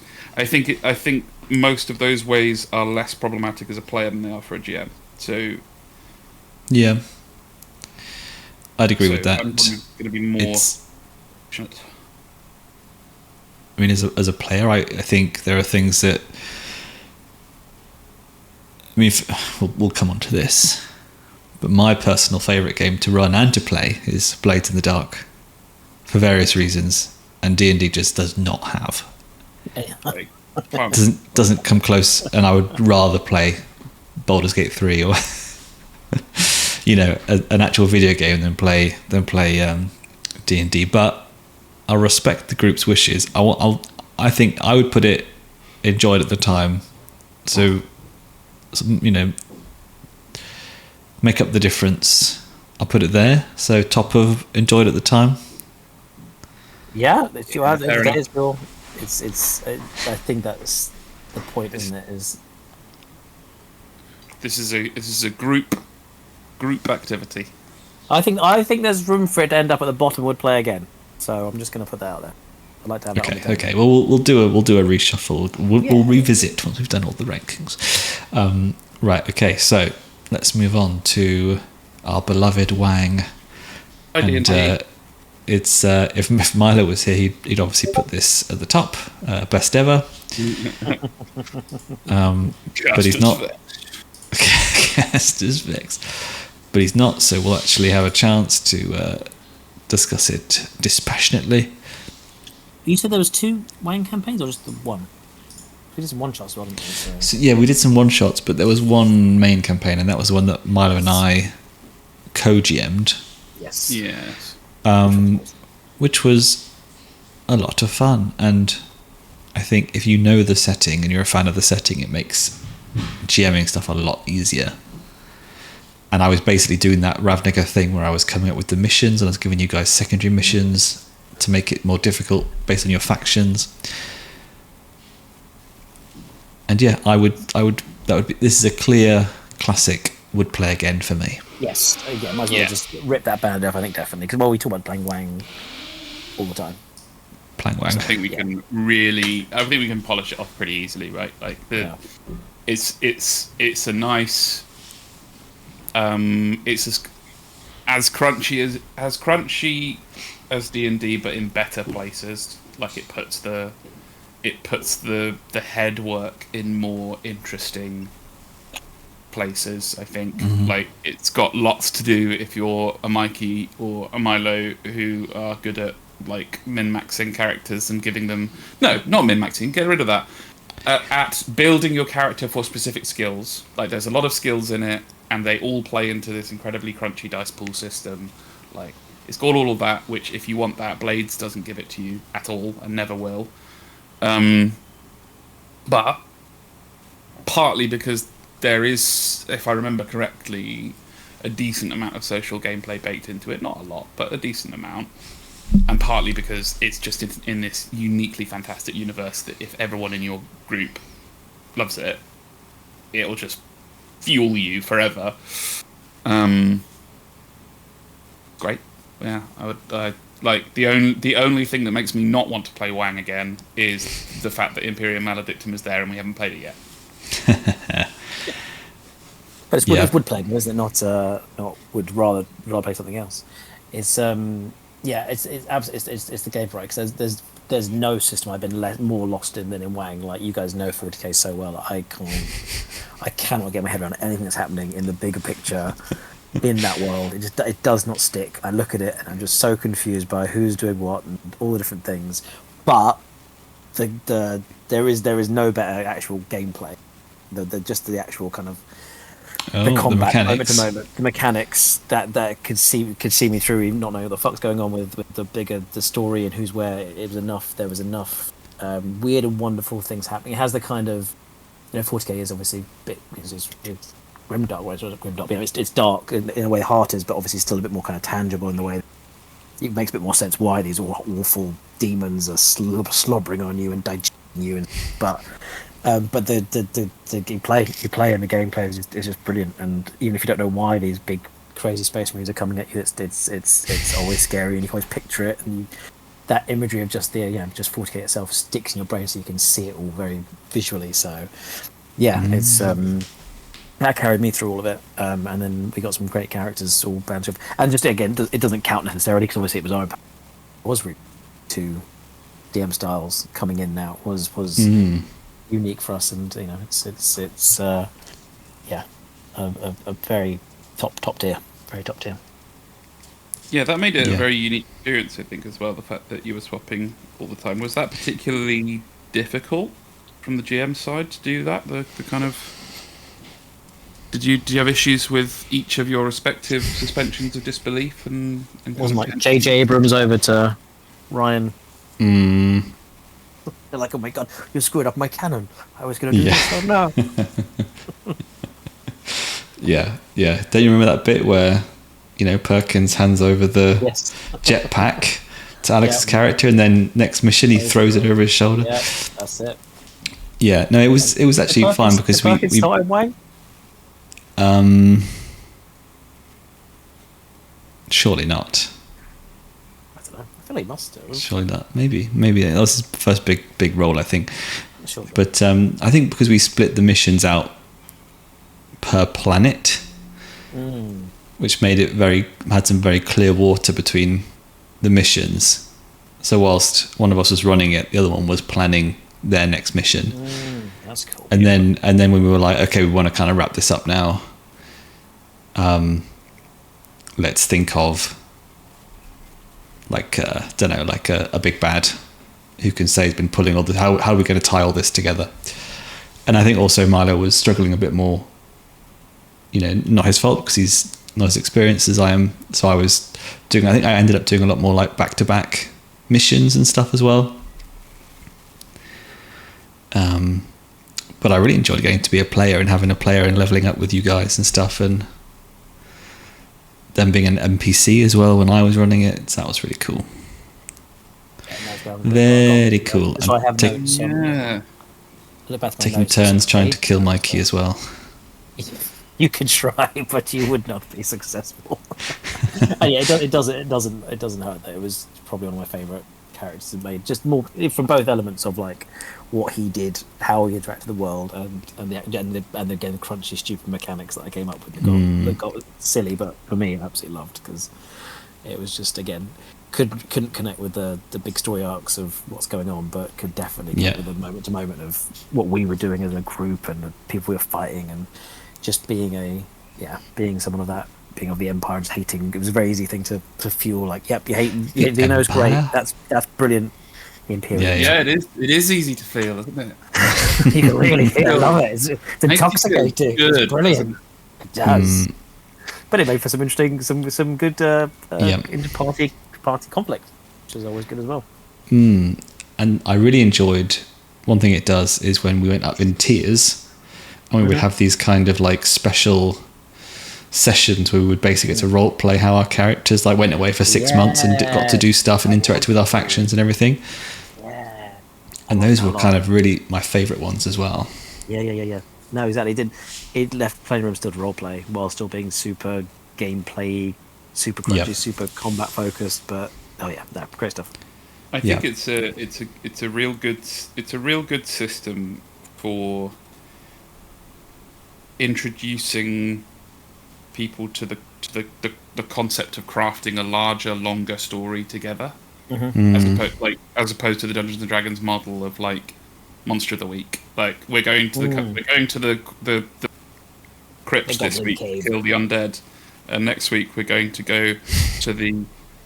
C: of those ways are less problematic as a player than they are for a GM. So
A: yeah, I'd agree with that.
C: I'm going to be more.
A: I mean, as a player, I think there are things that. I mean, we'll come on to this, but my personal favourite game to run and to play is Blades in the Dark, for various reasons, and D&D just does not have. Doesn't come close, and I would rather play Baldur's Gate 3 or an actual video game than play D&D. But I'll respect the group's wishes. I think I would put it enjoyed at the time. So make up the difference. I'll put it there. So top of enjoyed at the time.
B: Yeah, I think that's the point, isn't it? Is
C: this is a group activity.
B: I think there's room for it to end up at the bottom. Would play again. So I'm just going to put that out there. I'd like to have that on the table.
A: Okay. Well, we'll do a reshuffle. We'll revisit once we've done all the rankings. Right. Okay. So let's move on to our beloved Wang. And it's if Milo was here, he'd obviously put this at the top, best ever. But he's not. Cast as Vex, but he's not. So we'll actually have a chance to discuss it dispassionately.
B: You said there was 2 Wang campaigns, or just the one? We did some one shots, wasn't we?
A: So yeah, we did some one shots, but there was one main campaign, and that was the one that Milo and I co-GM'd.
B: Yes.
C: Yes.
A: Which was a lot of fun, and I think if you know the setting and you're a fan of the setting, it makes GMing stuff a lot easier. And I was basically doing that Ravnica thing where I was coming up with the missions and I was giving you guys secondary missions to make it more difficult based on your factions. And yeah, this is a clear classic would play again for me.
B: Yes, yeah, might as well just rip that band off, I think, definitely. Because we talk about playing Wang all the time.
A: Playing Wang.
C: So I think we can polish it off pretty easily, right? Like it's a nice it's as crunchy as D&D, but in better places. Like it puts the head work in more interesting places, I think.
A: Mm-hmm.
C: Like it's got lots to do if you're a Mikey or a Milo who are good at like min-maxing characters and giving them not min-maxing, get rid of that, at building your character for specific skills. Like there's a lot of skills in it, and they all play into this incredibly crunchy dice pool system. Like it's got all of that, which if you want that, Blades doesn't give it to you at all and never will. But partly because there is, if I remember correctly, a decent amount of social gameplay baked into it. Not a lot, but a decent amount. And partly because it's just in this uniquely fantastic universe that if everyone in your group loves it, it'll just fuel you forever. Great. Yeah, I like the only thing that makes me not want to play Wang again is the fact that Imperium Maledictum is there and we haven't played it yet.
B: But it's wood playing, isn't it? Not would rather play something else. It's it's the game for it, because there's no system I've been more lost in than in Wang. Like you guys know 40k so well that I cannot get my head around anything that's happening in the bigger picture in that world. It does not stick. I look at it and I'm just so confused by who's doing what and all the different things. But there is no better actual gameplay. The actual kind of the combat moment to moment, the mechanics that could see me through, even not knowing what the fuck's going on with the story and who's where. There was enough weird and wonderful things happening. It has the kind of, 40k is obviously it's grimdark. Well, it's not grimdark, but it's dark in a way. Heart is, but obviously still a bit more kind of tangible in the way. It makes a bit more sense why these awful demons are slobbering on you and digesting you, but the play and the gameplay is just brilliant. And even if you don't know why these big crazy space marines are coming at you, it's always scary, and you can always picture it. And that imagery of just 40k itself sticks in your brain, so you can see it all very visually. So it's that carried me through all of it. And then we got some great characters all bounced up. And just again, it doesn't count necessarily, because obviously it was really to DM styles coming in now was unique for us, and it's a very top tier, very top tier.
C: Yeah, that made it a very unique experience, I think, as well. The fact that you were swapping all the time, was that particularly difficult from the GM side to do that? The kind of do you have issues with each of your respective suspensions of disbelief and
B: wasn't like J.J. Abrams over to Ryan. They're like, oh my god, you screwed up my cannon. I was going to do this. Oh no.
A: Yeah. Don't you remember that bit where, Perkins hands over the jetpack to Alex's character, and then next mission he throws it over his shoulder?
B: Yeah, that's it.
A: Yeah, no, it was actually fun because we
B: started Wang?
A: Surely not.
B: I don't know. I feel like he must have.
A: Surely not. Maybe that was his first big role, I think.
B: Sure.
A: But I think because we split the missions out per planet, which made it had some very clear water between the missions. So whilst one of us was running it, the other one was planning their next mission.
B: That's cool.
A: And then when we were like, okay, we want to kind of wrap this up now. Let's think of a big bad who can say he's been pulling all this. How are we going to tie all this together? And I think also Milo was struggling a bit more. Not his fault, because he's not as experienced as I am. So I think I ended up doing a lot more like back-to-back missions and stuff as well. But I really enjoyed getting to be a player and having a player and leveling up with you guys and stuff, and them being an NPC as well when I was running it. So that was really cool. Very cool.
B: So I have notes.
A: Taking turns trying to kill Mikey as well.
B: You could try, but you would not be successful. And it doesn't hurt though. It was probably one of my favourite characters made, just more from both elements of like what he did, how he interacted with the world, and again crunchy, stupid mechanics that I came up with that got silly, but for me, I absolutely loved, because it was just again couldn't connect with the big story arcs of what's going on, but could definitely connect with the moment to moment of what we were doing as a group and the people we were fighting, and just being someone of that being of the Empire and just hating. It was a very easy thing to fuel. Like, yep, you hate Xeno's great. That's brilliant. The Imperial.
C: Yeah, it is. It is easy to feel, isn't it?
B: You can really feel. I love it. It's intoxicating.
C: Good.
B: It's brilliant. It does. But it made for some interesting, some good inter-party conflict, which is always good as well.
A: And I really enjoyed, one thing it does is when we went up in tiers, and we would have these kind of like special sessions where we would basically get to role play how our characters like went away for 6 months and got to do stuff and interact with our factions and everything.
B: Yeah.
A: And those were kind of really my favourite ones as well.
B: Yeah. No, exactly. It left playing room still to role play while still being super gameplay, super crunchy, super combat focused. But great stuff.
C: I think it's a real good system for introducing people to the concept of crafting a larger, longer story together, as opposed to the Dungeons and Dragons model of like Monster of the Week. Like we're going to the crypts this week to kill the undead, and next week we're going to go to the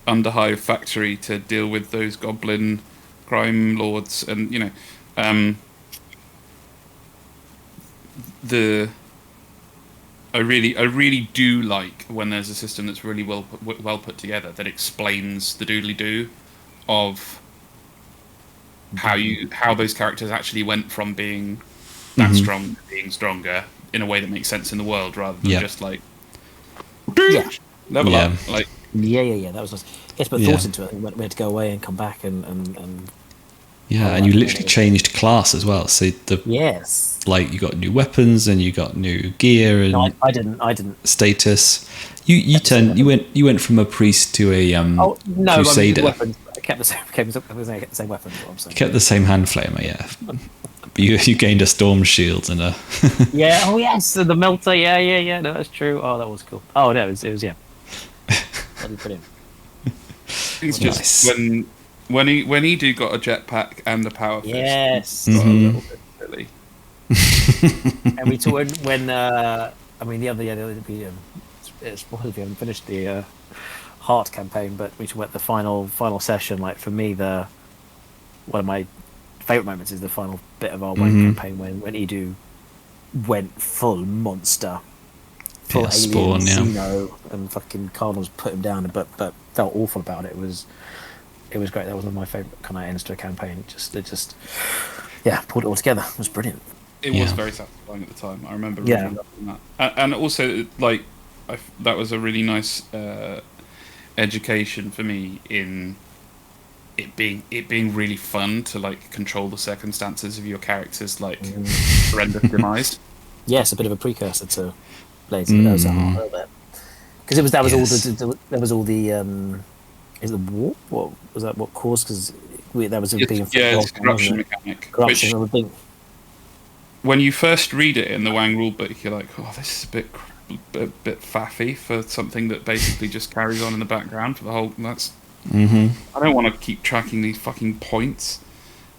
C: Underhive factory to deal with those goblin crime lords, and I really do like when there's a system that's really well put together that explains the doodly-doo of how those characters actually went from being that strong to being stronger in a way that makes sense in the world, rather than just like level up. Like
B: that was nice. Yes, but thought into it. We had to go away and come back and
A: and you literally changed class as well. So like you got new weapons and you got new gear and
B: no, I didn't
A: status. You went from a priest to a crusader.
B: I kept the same weapons. What I'm saying.
A: You kept the same hand flamer, yeah. But you gained a storm shield and a
B: the melter, no, that's true. Oh, that was cool. Oh no, it was that'd be brilliant.
C: It's just when he got a jetpack and a power fist.
B: Yes.
C: A little bit silly.
B: And we talked when the other it's spoiled if you haven't finished the Heart campaign, but we talked about the final session. Like for me, one of my favourite moments is the final bit of our campaign when Edu went full monster. Full alien,
A: Spawn,
B: and fucking Cardinals put him down, but felt awful about it. It was great. That was one of my favourite kind of ends to a campaign. It just pulled it all together. It was brilliant.
C: It was very satisfying at the time. I remember really loving that, and also like that was a really nice education for me in it being really fun to like control the circumstances of your characters' like horrendous demise.
B: Yes, a bit of a precursor to Blades of Heart a little bit, because that was all the is the war? What was that? What caused? Because that was a big
C: corruption mechanic.
B: Corruption, I think.
C: When you first read it in the Wang rulebook, you're like, "Oh, this is a bit faffy for something that basically just carries on in the background for the whole." That's. I don't want to keep tracking these fucking points,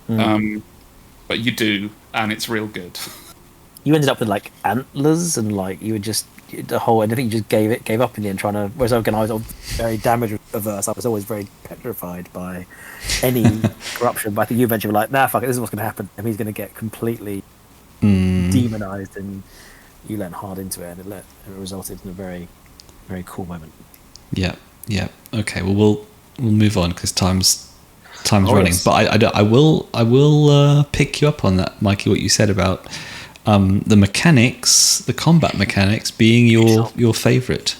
C: but you do, and it's real good.
B: You ended up with like antlers, and like you would just the whole. And I think you just gave up in the end, trying to. Whereas again, I was very damage averse. I was always very petrified by any corruption. But I think you eventually were like, "Nah, fuck it. This is what's going to happen, and he's going to get completely demonized." And you leant hard into it, and it resulted in a very, very cool moment. Yeah.
A: Okay. Well, we'll move on because time's running. Yes. But I will pick you up on that, Mikey. What you said about. The mechanics, the combat mechanics, being your favourite.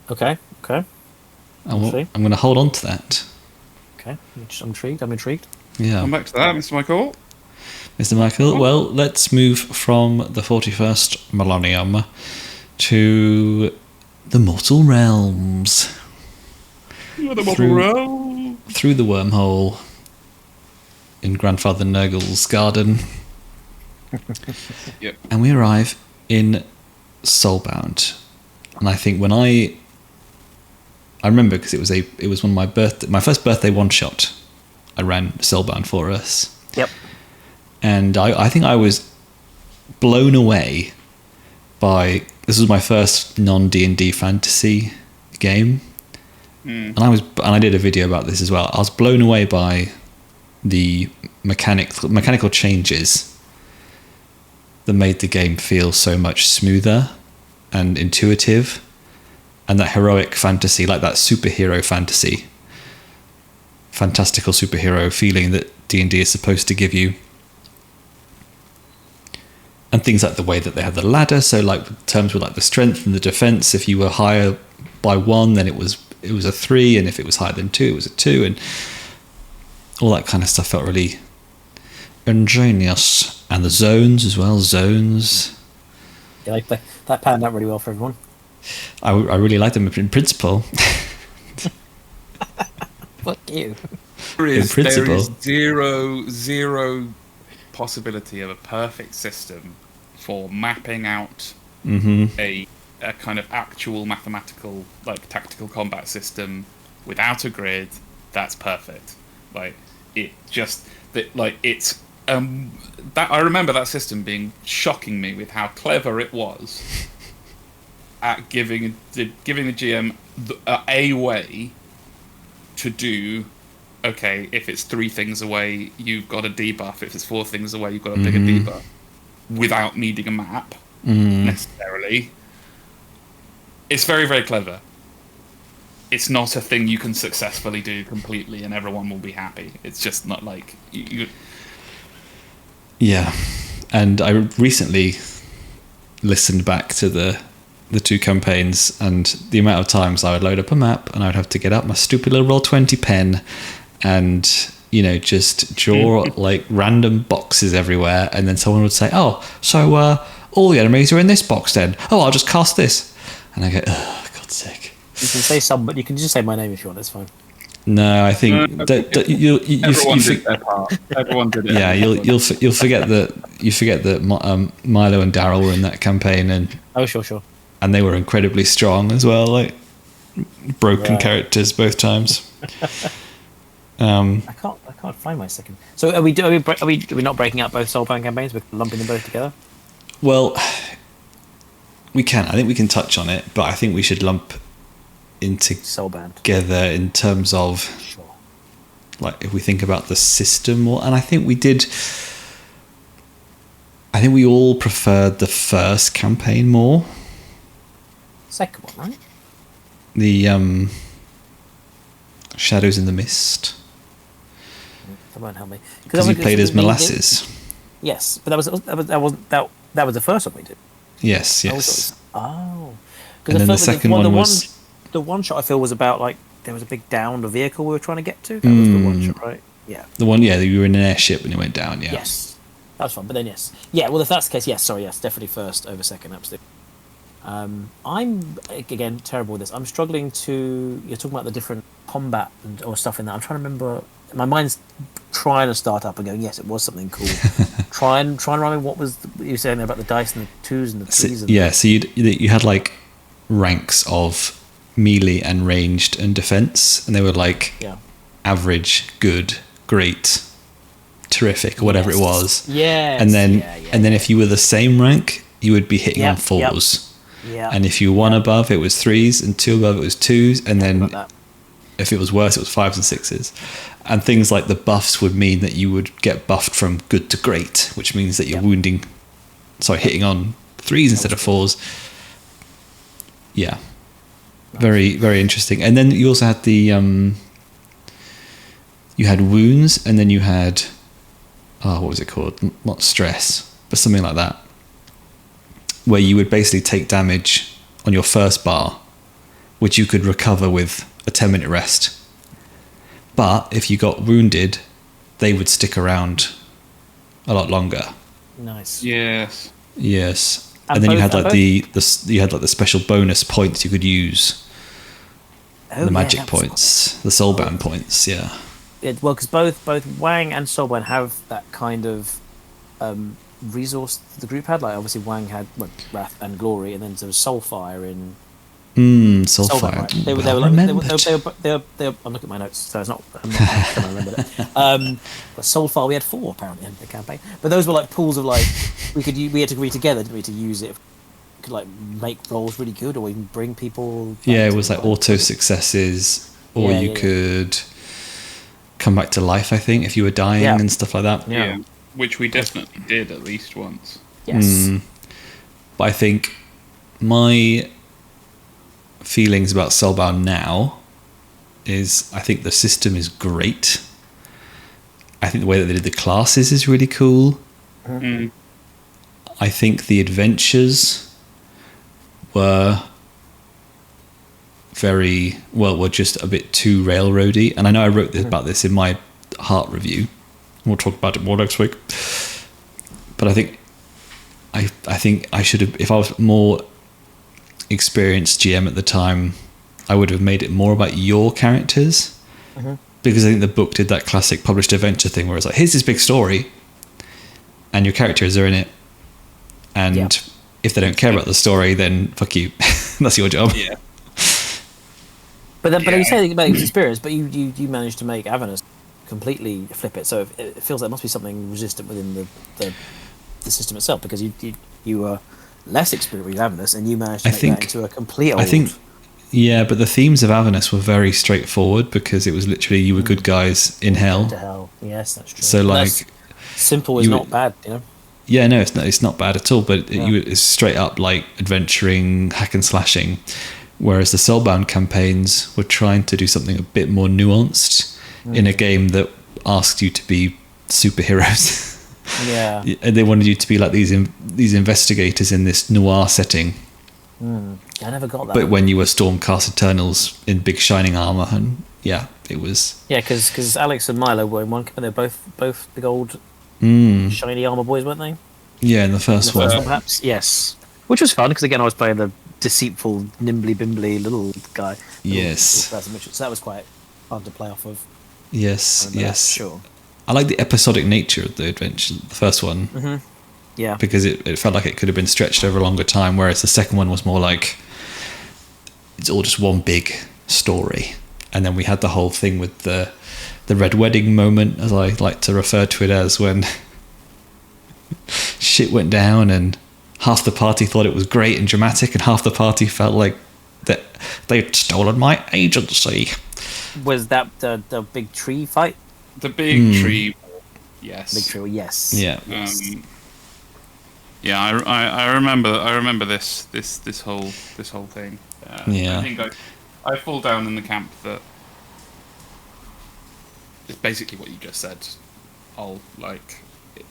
B: Okay.
A: I'm going to hold on to that.
B: Okay, I'm intrigued.
A: Yeah.
C: Come back to that, Mr. Michael.
A: Mr. Michael, well, let's move from the 41st millennium to the Mortal Realms.
C: The Mortal Realm.
A: Through the wormhole in Grandfather Nurgle's garden.
C: Yep.
A: And we arrive in Soulbound, and I think when I remember because it was one of my first birthday one shot. I ran Soulbound for us.
B: Yep.
A: And I think I was blown away by, this was my first non D&D fantasy game, and I did a video about this as well. I was blown away by the mechanical changes that made the game feel so much smoother and intuitive, and that heroic fantasy, like that superhero fantasy, fantastical superhero feeling that D&D is supposed to give you. And things like the way that they had the ladder, so like terms with like the strength and the defense, if you were higher by 1, then it was a 3, and if it was higher than 2, it was a 2, and all that kind of stuff felt really ingenious. And the zones as well, zones.
B: Yeah, like that panned out really well for everyone.
A: I really like them in principle.
B: Fuck you.
C: There
A: In principle.
C: is zero possibility of a perfect system for mapping out a kind of actual mathematical, like tactical combat system without a grid that's perfect. Like it just that, like it's that I remember that system being shocking me with how clever it was at giving the GM a way to do. Okay, if it's 3 things away, you've got a debuff. If it's 4 things away, you've got a bigger debuff, without needing a map necessarily. It's very, very clever. It's not a thing you can successfully do completely and everyone will be happy. It's just not like you.
A: Yeah, and I recently listened back to the 2 campaigns, and the amount of times I would load up a map and I would have to get out my stupid little Roll20 pen and, you know, just draw like random boxes everywhere, and then someone would say, oh, so all the enemies are in this box then. Oh, I'll just cast this. And I go, oh, God's sake.
B: You can say some, but you can just say my name if you want. It's fine.
A: No, I think
C: everyone did their part. Everyone did it.
A: Yeah, you'll forget that Milo and Daryl were in that campaign, and
B: Sure.
A: And they were incredibly strong as well, like broken characters both times.
B: I can't find my second. So are we not breaking up both Soulbound campaigns? We're lumping them both together.
A: Well, we can. I think we can touch on it, but I think we should lump into
B: Soulbound
A: together in terms of,
B: sure,
A: like, if we think about the system more. And I think we did. I think we all preferred the first campaign more.
B: Second one, right?
A: The Shadows in the Mist.
B: That won't help me.
A: Because you played as Molasses.
B: Yes, but that was the first one we did.
A: Yes.
B: Oh.
A: And then the second one was...
B: The one shot I feel was about, like, there was a big downed vehicle we were trying to get to. That was the one shot, right? Yeah. The one,
A: you were in an airship when it went down, yeah.
B: Yes. That was fun, but then yes. Yeah, well, if that's the case, yes, definitely first over second, absolutely. I'm, again, terrible with this. I'm struggling to... You're talking about the different combat or stuff in that. I'm trying to remember... My mind's trying to start up and going, yes, it was something cool. try and remind me what was you were saying there about the dice and the 2s and the 3s.
A: So you had, like, ranks of melee and ranged and defense, and they were, like, average, good, great, terrific, or whatever it was.
B: Yeah.
A: And then if you were the same rank, you would be hitting on 4s.
B: Yeah.
A: And if you were 1 above, it was 3s, and 2 above, it was 2s, and then if it was worse, it was 5s and 6s. And things like the buffs would mean that you would get buffed from good to great, which means that you're hitting on 3s instead of 4s. Yeah. Very, very interesting. And then you also had the you had wounds, and then you had what was it called? Not stress, but something like that, where you would basically take damage on your first bar, which you could recover with a 10-minute rest. But if you got wounded, they would stick around a lot longer.
B: Nice.
C: Yes.
A: And then you had like the special bonus points you could use. The magic points, the Soulbound points, yeah.
B: Well, because both Wang and Soulbound have that kind of resource the group had. Like, obviously Wang had Wrath and Glory, and then there was Soulfire in
A: Soulfire.
B: Right? They were I'm looking at my notes, so I'm not going to remember it. But Soulfire, we had 4 apparently in the campaign. But those were like pools of, like, we had to agree together, didn't we, to use it. could like make rolls really good, or even bring people.
A: Yeah, it was like auto successes, or you could come back to life, I think, if you were dying and stuff like that.
C: Yeah, which we definitely did at least once.
B: Yes.
A: But I think my feelings about Soulbound now is I think the system is great. I think the way that they did the classes is really cool. I think the adventures were were just a bit too railroady. And I know I wrote about this in my Heart review. We'll talk about it more next week. But I think I should have, if I was more experienced GM at the time, I would have made it more about your characters. Because I think the book did that classic published adventure thing where it's like, here's this big story and your characters are in it, and if they don't care about the story, then fuck you. That's your job.
B: But you say about experience, but you managed to make Avernus completely flip it, so it feels like there must be something resistant within the system itself, because you were less experienced with Avernus and you managed to make that into a complete old...
A: Yeah, but the themes of Avernus were very straightforward, because it was literally you were good guys in hell.
B: Into hell. Yes, that's true.
A: So like,
B: simple is not bad, you know.
A: Yeah, no, it's not bad at all. But it's straight up like adventuring, hack and slashing. Whereas the Soulbound campaigns were trying to do something a bit more nuanced in a game that asked you to be superheroes.
B: Yeah,
A: and they wanted you to be like these investigators in this noir setting.
B: I never got that.
A: But when you were Stormcast Eternals in big shining armor, and it was.
B: Yeah, because Alex and Milo were in one, and they're both big old shiny armor boys, weren't they?
A: Yeah, in the first one.
B: Perhaps. Yes, which was fun because again I was playing the deceitful, nimbly bimbly little guy.
A: Yes.
B: So that was quite fun to play off of.
A: Yes, yes.
B: Sure.
A: I like the episodic nature of the adventure, the first one.
B: Yeah.
A: Because it felt like it could have been stretched over a longer time, whereas the second one was more like it's all just one big story. And then we had the whole thing with the Red Wedding moment, as I like to refer to it as, when shit went down and half the party thought it was great and dramatic, and half the party felt like that they'd stolen my agency.
B: Was that the big tree fight?
C: The big tree, yes.
B: Big tree, yes.
A: Yeah.
C: I remember this whole thing. I think I fall down in the camp that it's basically what you just said.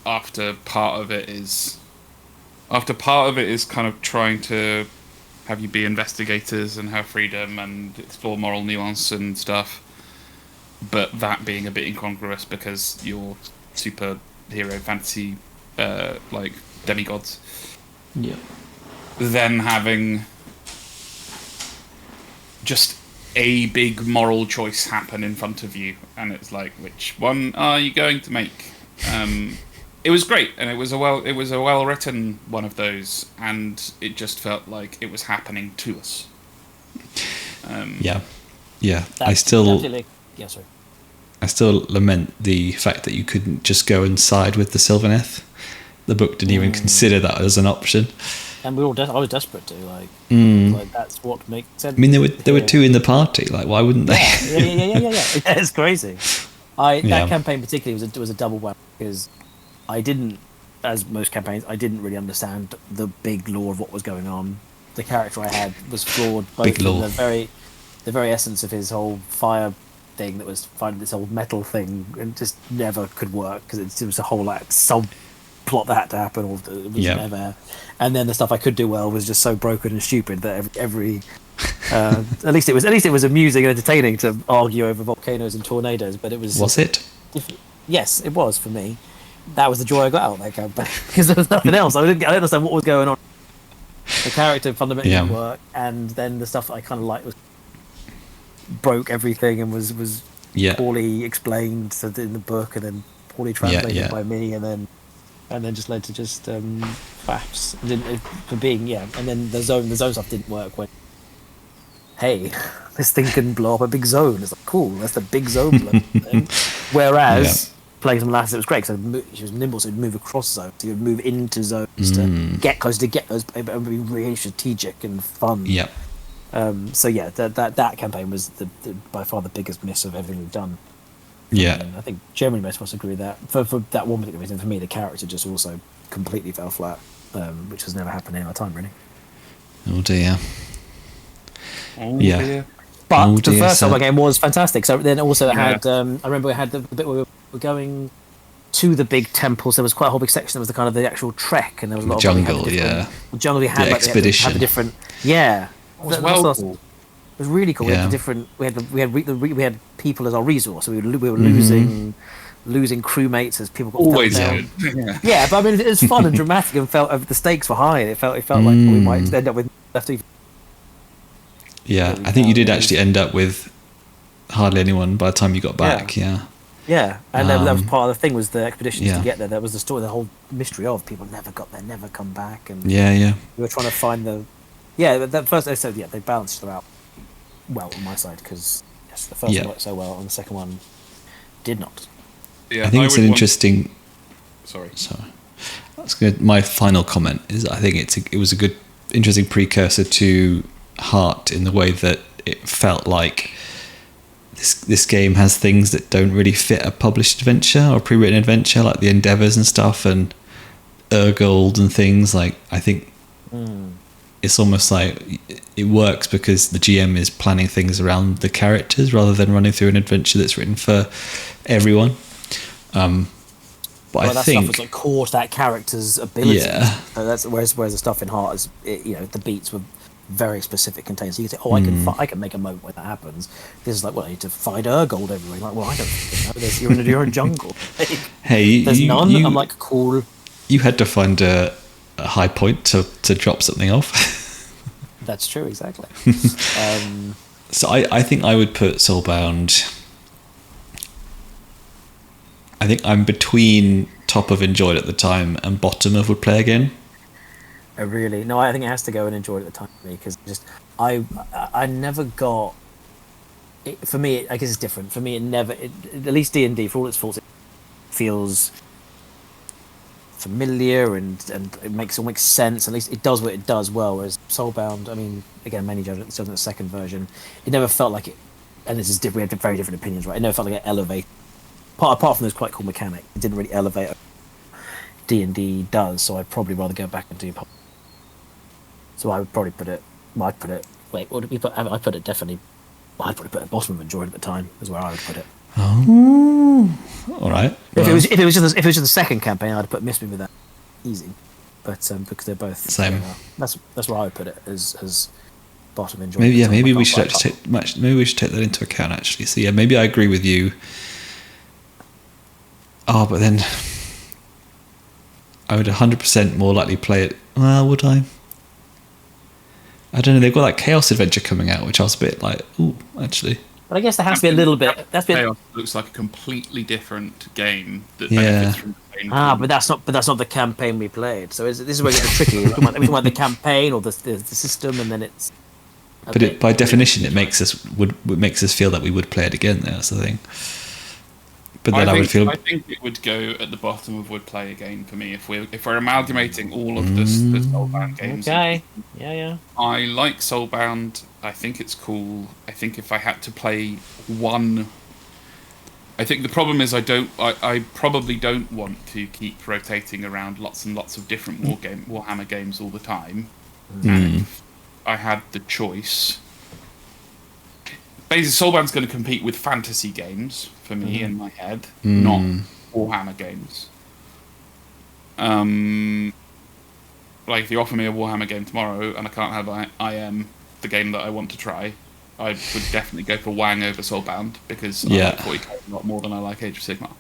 C: After part of it is kind of trying to have you be investigators and have freedom and explore moral nuance and stuff, but that being a bit incongruous because you're superhero fantasy like demigods.
A: Yeah.
C: Then having just a big moral choice happen in front of you, and it's like, which one are you going to make? It was great, and it was a well written one of those, and it just felt like it was happening to us.
A: I still lament the fact that you couldn't just go and side with the Sylvaneth. The book didn't even consider that as an option.
B: And I was desperate to like that's what makes sense.
A: I mean, there were two in the party. Like, why wouldn't they?
B: Yeah. It's crazy. That campaign particularly was a double whammy, because I didn't, as most campaigns, I didn't really understand the big lore of what was going on. The character I had was flawed, both in the very essence of his whole fire thing that was finding this old metal thing, and just never could work because it was a whole subplot that had to happen, or it was never. And then the stuff I could do well was just so broken and stupid that every at least it was amusing and entertaining to argue over volcanoes and tornadoes. But it was
A: it?
B: Yes, it was for me. That was the joy I got out of that campaign, because there was nothing else. I didn't understand what was going on. The character fundamentally didn't work, and then the stuff that I kind of liked was broke everything and was poorly explained in the book, and then poorly translated by me, and then just led to just faffs. And then the zone stuff didn't work when, hey, this thing can blow up a big zone. It's like, cool, that's the big zone thing. Whereas playing some lasses, it was great because she was nimble, so you'd move across zones, so you'd move into zones to get closer to get those. It would be really strategic and fun.
A: Yep.
B: So yeah, that campaign was by far the biggest miss of everything we've done.
A: Yeah.
B: I think generally most of us agree with that. For that one particular reason, for me, the character just also completely fell flat, which has never happened in our time, really.
A: Oh dear.
C: Oh,
A: Yeah.
C: dear.
B: But the
A: dear,
B: first
A: sir.
B: Soulbound game was fantastic. So then also it had, I remember we had the bit where we were going to the big temples. There was quite a whole big section that was the kind of the actual trek, and there was a lot
A: jungle,
B: of
A: yeah.
B: The jungle we had,
A: The
B: like,
A: expedition.
B: Had the different, yeah.
C: It was
B: That-
C: well
B: that's-
C: cool.
B: It was really cool. We
A: Yeah.
B: had the different. We had people as our resource, so we were
A: Mm-hmm.
B: losing crewmates as people got
C: Always
B: fell
C: good.
B: down.
C: Yeah.
B: Yeah, but I mean, it was fun and dramatic, and the stakes were high. It felt like we might end up with leftovers.
A: Yeah,
B: Really
A: I think you did
B: bad.
A: actually end up with hardly anyone by the time you got back. Yeah.
B: Yeah, and that was part of the thing, was the expeditions
A: yeah.
B: to get there. That was the story, the whole mystery of people never got there, never come back, and
A: Yeah.
B: we were trying to find the. Yeah, that first episode, yeah, they balanced it out well on my side, because yes, the first one worked so well, and the second one did not.
C: Yeah,
A: I think it's
C: would
A: an
C: want-
A: interesting.
C: Sorry.
A: Sorry, that's good. My final comment is I think it was a good, interesting precursor to Heart in the way that it felt like this game has things that don't really fit a published adventure or pre-written adventure, like the endeavors and stuff, and Urgold and things. Like, I think it's almost like it works because the GM is planning things around the characters rather than running through an adventure that's written for everyone. But I
B: that
A: think
B: stuff was like core to that character's ability.
A: Yeah.
B: So that's whereas the stuff in Heart is, the beats were very specific contained. So you could say, I can make a moment where that happens. This is like, well, I need to find Urgold everywhere. Like, well, I don't fucking know. You're in your own jungle. Like,
A: hey,
B: there's none.
A: you,
B: I'm like, cool.
A: you had to find a high point to drop something off.
B: That's true, exactly.
A: So I think I would put Soulbound. I think I'm between top of enjoyed at the time and bottom of would play again.
B: Really? No, I think it has to go and enjoy it at the time for me, because just I never got. For me, I guess it's different. For me, at least D&D, for all its faults, it feels familiar and it makes sense. At least it does what it does well. Whereas Soulbound, I mean, again, many judgments, still in the second version, it never felt like it. And this is different. We have very different opinions, right? It never felt like it elevated. Apart from those quite cool mechanic, it didn't really elevate. D&D does, so I'd probably rather go back and do. So I would probably put it. I'd put it. Wait, what did we put? I put it definitely. Well, I'd probably put it bottom of enjoyed at the time. Is where I would put it.
A: Oh, all right.
B: If it was just the second campaign, I'd put Miss Me with that easy. But because they're both
A: Same.
B: That's where I would put it as bottom enjoyed.
A: Maybe we should actually take that into account. Actually, so yeah, maybe I agree with you. Oh, but then I would 100% more likely play it. Well, would I? I don't know. They've got that Chaos Adventure coming out, which I was a bit like, ooh, actually.
B: But I guess there has to be a little bit.
C: Chaos looks like a completely different game that
A: Yeah.
C: benefits from the same thing.
B: but that's not the campaign we played. So this is where it gets tricky. We're talking about the campaign or the system, and then it's.
A: But by definition, it makes us feel that we would play it again. That's the thing. But then I would feel.
C: I think it would go at the bottom of would play again for me if we're amalgamating all of the Soulbound games.
B: Okay. Yeah.
C: I like Soulbound. I think it's cool. I think if I had to play one, I think the problem is I probably don't want to keep rotating around lots and lots of different Warhammer games all the time. And if I had the choice, basically Soulbound's going to compete with fantasy games for me in my head, not Warhammer games. Like if you offer me a Warhammer game tomorrow and I can't have I Am the game that I want to try, I would definitely go for Wang over Soulbound because I like 40K a lot more than I like Age of Sigmar.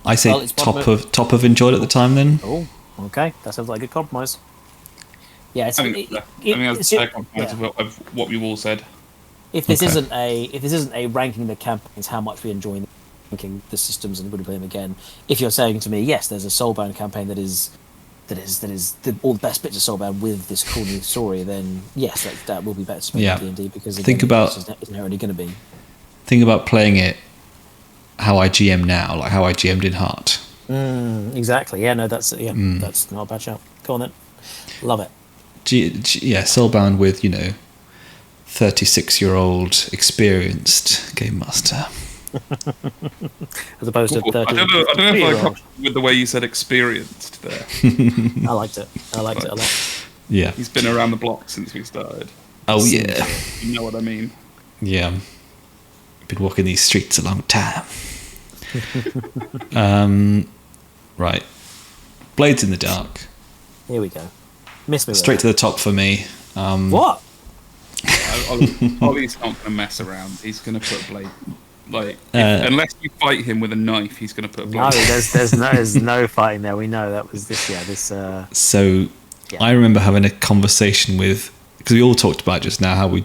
A: I say
B: Well, it's
A: top of enjoyed at the time. Then
B: Oh, okay. That sounds like a good compromise. Yeah,
C: I think that's a fair compromise of what we've all said.
B: If this isn't a ranking the campaigns, how much we enjoy ranking the systems and would play them again. If you're saying to me, yes, there's a Soulbound campaign that is all the best bits of Soulbound with this cool new story, then yes, that will be better to spend in D&D because
A: Think about
B: it's inherently going to be.
A: thing about playing it how I GM now, like how I GM'd in Heart.
B: Exactly. Yeah. No, that's that's not a bad shout. Go on then. Love it.
A: Soulbound with 36-year-old experienced game master.
B: As opposed to 30.
C: I don't know if I got with the way you said experienced there.
B: I liked it. I liked it a lot.
A: Yeah.
C: He's been around the block since we started.
A: Oh yeah.
C: You know what I mean?
A: Yeah. Been walking these streets a long time. Right. Blades in the Dark.
B: Here we go. Miss me with
A: Straight
B: that.
A: to the top for me.
B: What?
C: Ollie's not going to mess around. He's going to put Blade. Unless you fight him with a knife, he's going to put Blade.
B: No, there's no fighting there. We know that was this. Yeah, this.
A: So I remember having a conversation with, because we all talked about just now how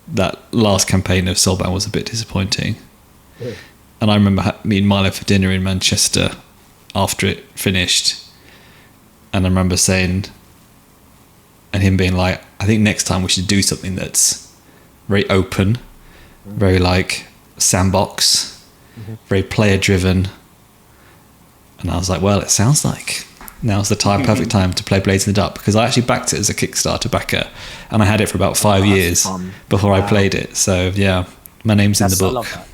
A: that last campaign of Soulbound was a bit disappointing.
B: Yeah.
A: And I remember meeting Milo for dinner in Manchester after it finished. And I remember saying, and him being like, I think next time we should do something that's very open, very like sandbox, very player driven. And I was like, well, it sounds like now's the perfect time to play Blades in the Dark, because I actually backed it as a Kickstarter backer, and I had it for about 5 years before I played it. So yeah, my name's in the book.
B: I love that.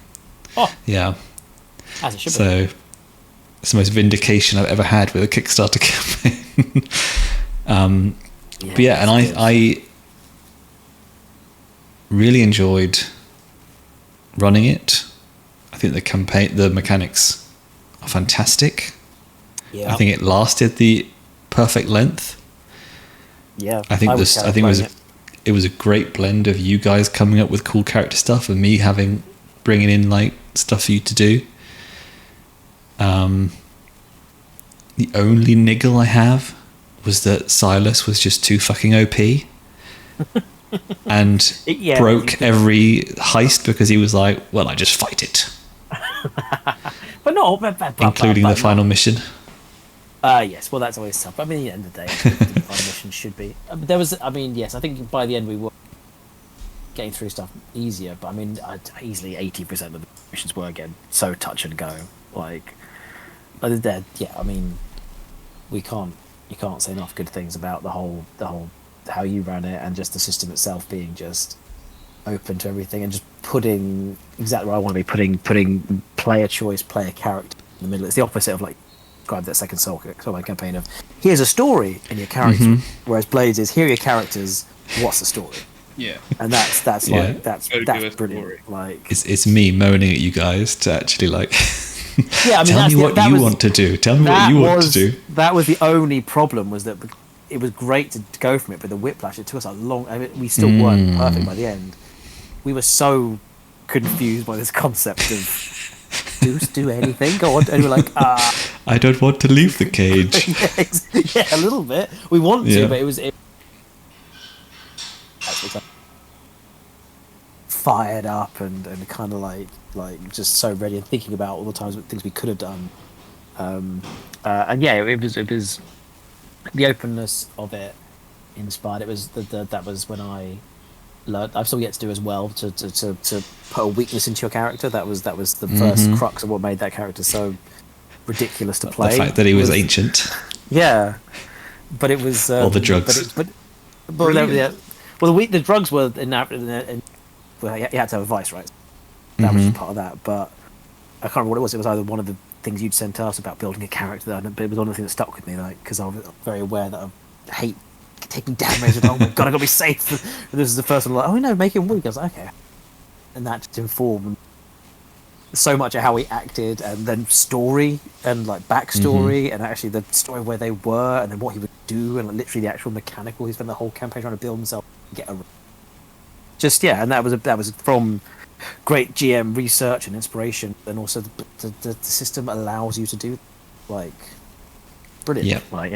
B: Oh,
A: yeah.
B: As it should be.
A: So it's the most vindication I've ever had with a Kickstarter campaign. But yeah, and I really enjoyed running it. I think the mechanics are fantastic.
B: Yeah.
A: I think it lasted the perfect length.
B: Yeah.
A: I think it was a great blend of you guys coming up with cool character stuff and me bringing in like stuff for you to do. The only niggle I have was that Silas was just too fucking OP and broke every heist because he was like, well, I just fight it.
B: But no,
A: including the final mission.
B: Yes, well, that's always tough. I mean, at the end of the day, the final mission should be. Yes, I think by the end we were getting through stuff easier, but I mean, easily 80% of the missions were again so touch and go. Like, other than that, I mean, you can't say enough good things about the whole how you ran it, and just the system itself being just open to everything and just putting exactly where I want to be, putting player choice, player character in the middle. It's the opposite of like describe that second Soulbound campaign of here's a story in your character, whereas Blades is here are your characters, what's the story?
C: Yeah,
B: and that's brilliant. Like
A: it's me moaning at you guys to actually like
B: yeah, I mean,
A: tell me what you want to do. Tell me what you want to do.
B: That was the only problem, was that it was great to go from it, but the whiplash, it took us a long. I mean, we still weren't perfect by the end. We were so confused by this concept of do anything, go on, and we're like,
A: I don't want to leave the cage.
B: yeah, a little bit. We want to, but it was fired up and kind of like just so ready and thinking about all the things we could have done. And yeah, it was the openness of it inspired. It was that was when I learned. I've still yet to do as well to put a weakness into your character. That was the first crux of what made that character so ridiculous to play.
A: The fact that he was ancient.
B: Yeah, but it was
A: all the drugs.
B: But the drugs were in well, you had to have a vice, right? That was part of that. But I can't remember what it was. It was either one of the things you'd sent us about building a character, but it was one of the things that stuck with me, like, because I was very aware that I hate taking damage. And, oh my god, I gotta be safe. And this is the first one, like, oh no, make him weak. I was like, okay, and that just informed so much of how he acted, and then story and like backstory, and actually the story of where they were, and then what he would do, and like, literally the actual mechanical. He spent the whole campaign trying to build himself, get a just and that was from great GM research and inspiration, and also the system allows you to do like brilliant.
A: Yeah,
B: like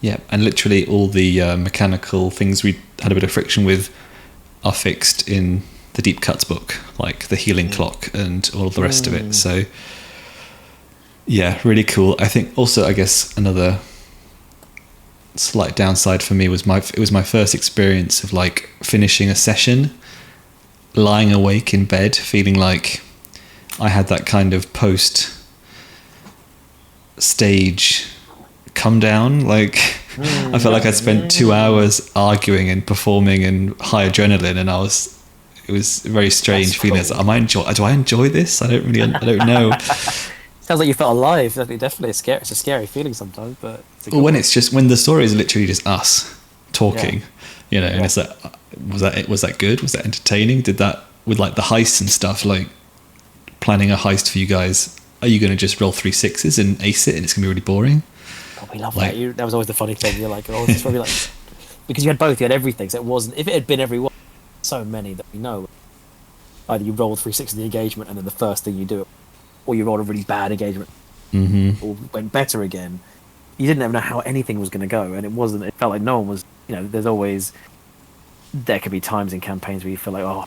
A: yeah, and literally all the mechanical things we had a bit of friction with are fixed in the Deep Cuts book, like the healing clock and all of the rest of it. So yeah, really cool. I think also, I guess another slight downside for me was it was my first experience of like finishing a session lying awake in bed feeling like I had that kind of post stage come down. Like I felt like I'd spent 2 hours arguing and performing and high adrenaline, and it was very strange feeling. Cool. Do I enjoy this? I don't know.
B: Sounds like you felt alive. Definitely it's a scary feeling sometimes, but
A: when the story is literally just us talking, and it's like, was that good? Was that entertaining? Did that with like the heists and stuff, like planning a heist for you guys? Are you going to just roll 3 6s and ace it, and it's going to be really boring?
B: Oh, we love that. That was always the funny thing. You're like, oh, it's probably like because you had both. You had everything. So it wasn't. If it had been every one, so many that we know. Either you roll 3 6 in the engagement, and then the first thing you do, or you roll a really bad engagement, or went better again. You didn't ever know how anything was going to go, and it wasn't. It felt like no one was. There could be times in campaigns where you feel like, oh,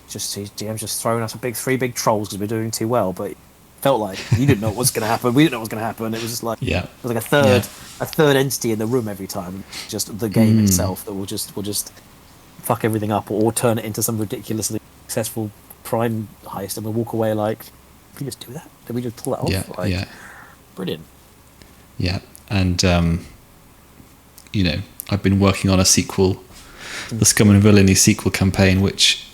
B: GM's just throwing us three big trolls because we're doing too well, but it felt like you didn't know what was going to happen. We didn't know what was going to happen. It was just like it was like a third entity in the room every time. Just the game itself that will just fuck everything up, or turn it into some ridiculously successful crime heist, and we'll walk away like, did we just do that? Did we just pull that off? Brilliant.
A: Yeah, and I've been working on a sequel, the Scum and Villainy sequel campaign, which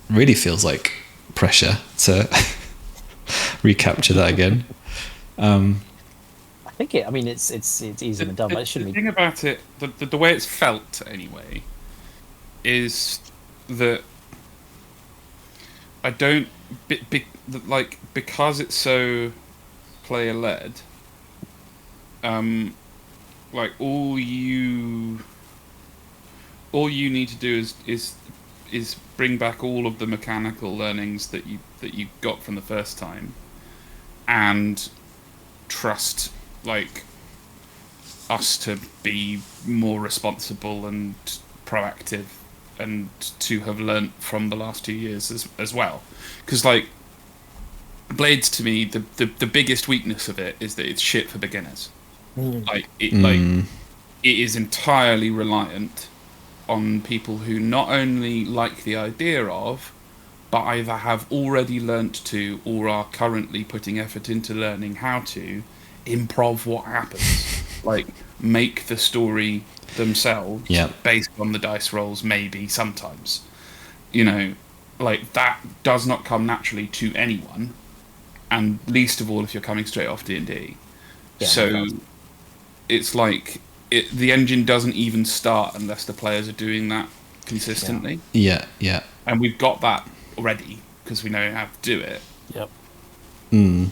A: really feels like pressure to recapture that again.
B: I think it's easier done, but it shouldn't be.
C: The thing about it, the way it's felt anyway, is that I don't because it's so player led. Like all you need to do is bring back all of the mechanical learnings that you got from the first time, and trust like us to be more responsible and proactive, and to have learnt from the last 2 years as well. Because like Blades, to me, the biggest weakness of it is that it's shit for beginners. It is entirely reliant on people who not only like the idea of, but either have already learnt to, or are currently putting effort into learning how to improv what happens. Like make the story themselves based on the dice rolls, maybe sometimes. Like that does not come naturally to anyone, and least of all if you're coming straight off D&D. It's like the engine doesn't even start unless the players are doing that consistently.
A: Yeah.
C: And we've got that already because we know how to do it.
B: Yep.
C: And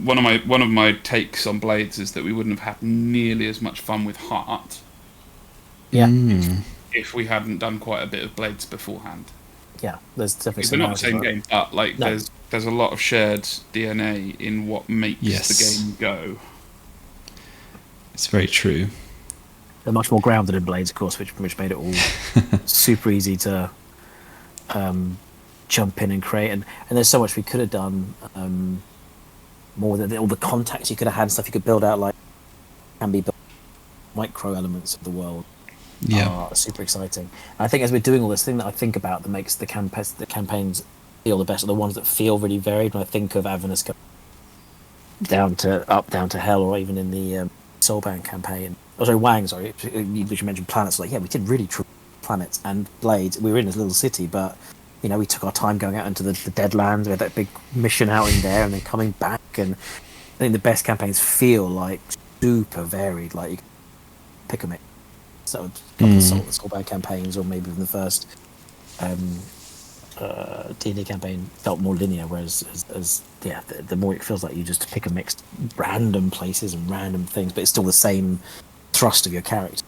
C: one of my takes on Blades is that we wouldn't have had nearly as much fun with Heart.
B: Yeah.
C: If we hadn't done quite a bit of Blades beforehand.
B: Yeah, there's definitely.
C: They're not the same game, but like there's a lot of shared DNA in what makes the game go.
A: It's very true.
B: They're much more grounded in Blades, of course, which made it all super easy to jump in and create. And there's so much we could have done more than all the contacts you could have had and stuff you could build out, like can be built, micro elements of the world. Are super exciting. And I think as we're doing all this, thing that I think about that makes the campaigns feel the best are the ones that feel really varied. When I think of Avernus down to hell, or even in the Soulbound campaign. Oh, sorry, Wang. Sorry, which you mentioned planets. Like, we did really true planets and Blades. We were in this little city, but we took our time going out into the Deadlands. We had that big mission out in there, and then coming back. And I think the best campaigns feel like super varied. Like you can pick a mix. So a couple of Soulbound campaigns, or maybe even the first D&D campaign felt more linear, whereas the more it feels like you just pick a mixed random places and random things, but it's still the same thrust of your character.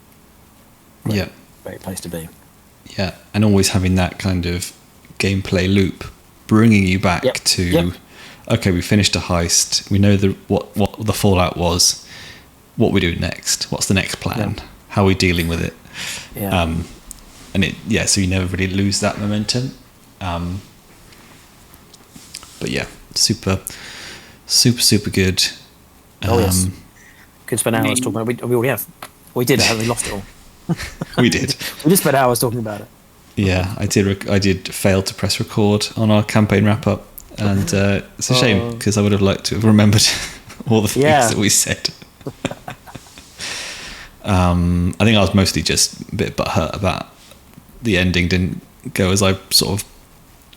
B: Great place to be.
A: Yeah, and always having that kind of gameplay loop, bringing you back to, okay, we finished a heist, we know what the fallout was, what we do next, what's the next plan, how are we dealing with it, so you never really lose that momentum. But super good.
B: Yes. Could spend hours talking about it. We already have. We did, haven't we? Lost it all.
A: We did.
B: We just spent hours talking about it.
A: Yeah, I did fail to press record on our campaign wrap up, and it's a shame because I would have liked to have remembered all the things that we said. I think I was mostly just a bit butthurt about the ending didn't go as I sort of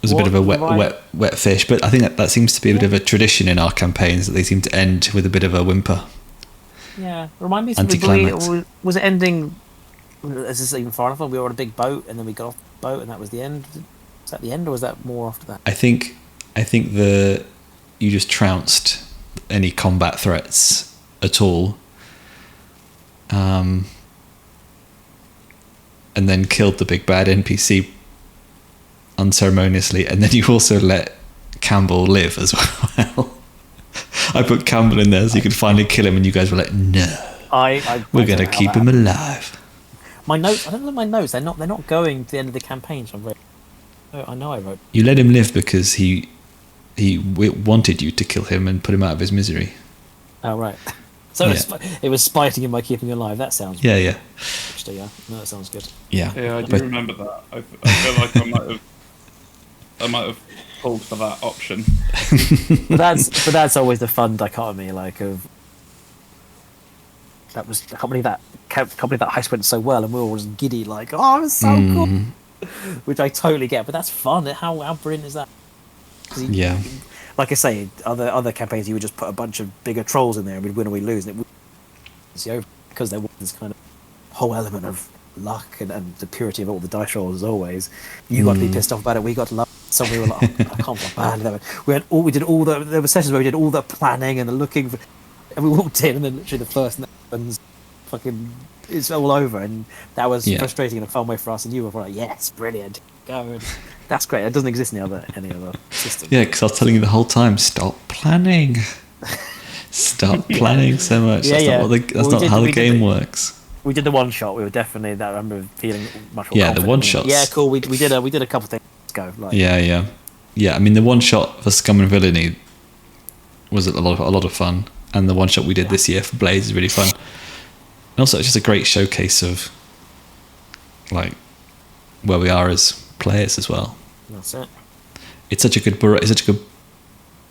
A: was a bit of a wet fish, but I think that seems to be a bit of a tradition in our campaigns that they seem to end with a bit of a whimper.
B: Yeah, remind me.
A: Anticlimax.
B: Was it ending? Is this even far enough? We were on a big boat, and then we got off the boat, and that was the end. Was that the end, or was that more after that?
A: I think you just trounced any combat threats at all, and then killed the big bad NPC unceremoniously, and then you also let Campbell live as well. I put Campbell in there so you could finally kill him, and you guys were like, "No, we're going to keep him alive."
B: My notes. I don't know my notes. They're not going to the end of the campaign. So I know I wrote.
A: You let him live because he wanted you to kill him and put him out of his misery.
B: Oh right. So it was spiting him by keeping him alive. That sounds.
A: Yeah.
B: Actually, yeah. No, that sounds good.
A: Yeah.
C: Yeah, I do remember that. I feel like I might have pulled for that option.
B: but that's always the fun dichotomy, like of. That was I can't believe that heist went so well, and we were all just giddy, like, oh, it was so cool, which I totally get. But that's fun. How brilliant is that?
A: Yeah.
B: Like I say, other campaigns you would just put a bunch of bigger trolls in there, and we'd win or we'd lose, and because there was this kind of whole element of luck and the purity of all the dice rolls as always. You got to be pissed off about it. We got to love. So we were like, I can't feel bad. There were sessions where we did all the planning and the looking for. And we walked in, and then literally the first happens, fucking, it's all over, and that was frustrating in a fun way for us. And you were like, "Yes, brilliant, go!" And that's great. It doesn't exist in any other system.
A: Yeah, because I was telling you the whole time, stop planning, stop planning so much. That's not how the game works.
B: We did the one shot. We were definitely I remember feeling much more.
A: Yeah,
B: confident.
A: the one shots.
B: Yeah, cool. We did a couple things. Let's go. Like,
A: yeah. I mean, the one shot for Scum and Villainy was a lot of fun. And the one shot we did this year for Blaze is really fun. And also, it's just a great showcase of like where we are as players as well.
B: That's it.
A: It's such a good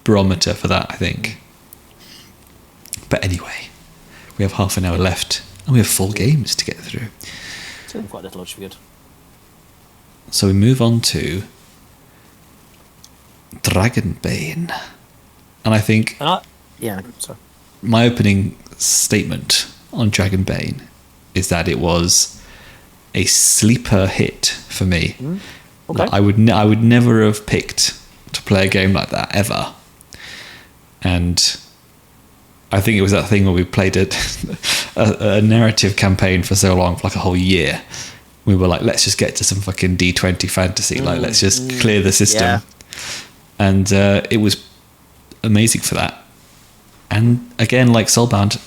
A: barometer for that, I think. But anyway, we have half an hour left, and we have 4 games to get through.
B: It's only quite little, which should be good.
A: So we move on to Dragonbane, and I think.
B: Yeah, sorry.
A: My opening statement on Dragonbane is that it was a sleeper hit for me.
B: Okay.
A: I would never have picked to play a game like that ever. And I think it was that thing where we played a narrative campaign for so long, for like a whole year. We were like, let's just get to some fucking D20 fantasy. Like, let's just clear the system.
B: Yeah.
A: And it was amazing for that. And again, like Soulbound,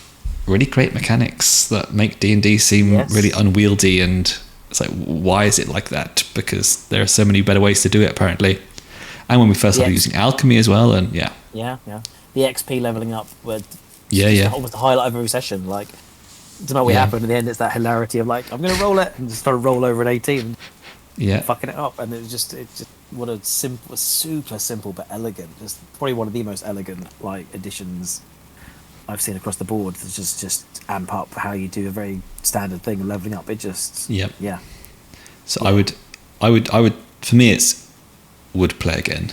A: really great mechanics that make D&D seem really unwieldy, and it's like, why is it like that? Because there are so many better ways to do it, apparently. And when we first started using alchemy as well, and
B: the XP leveling up was almost the highlight of every session. Like, don't know what happened in the end. It's that hilarity of like, I'm going to roll it, and just try to roll over an 18, and fucking it up, and it's just what a super simple but elegant. Just probably one of the most elegant like additions I've seen across the board. It's just amp up how you do a very standard thing, leveling up. It just
A: So I would for me it's would play again.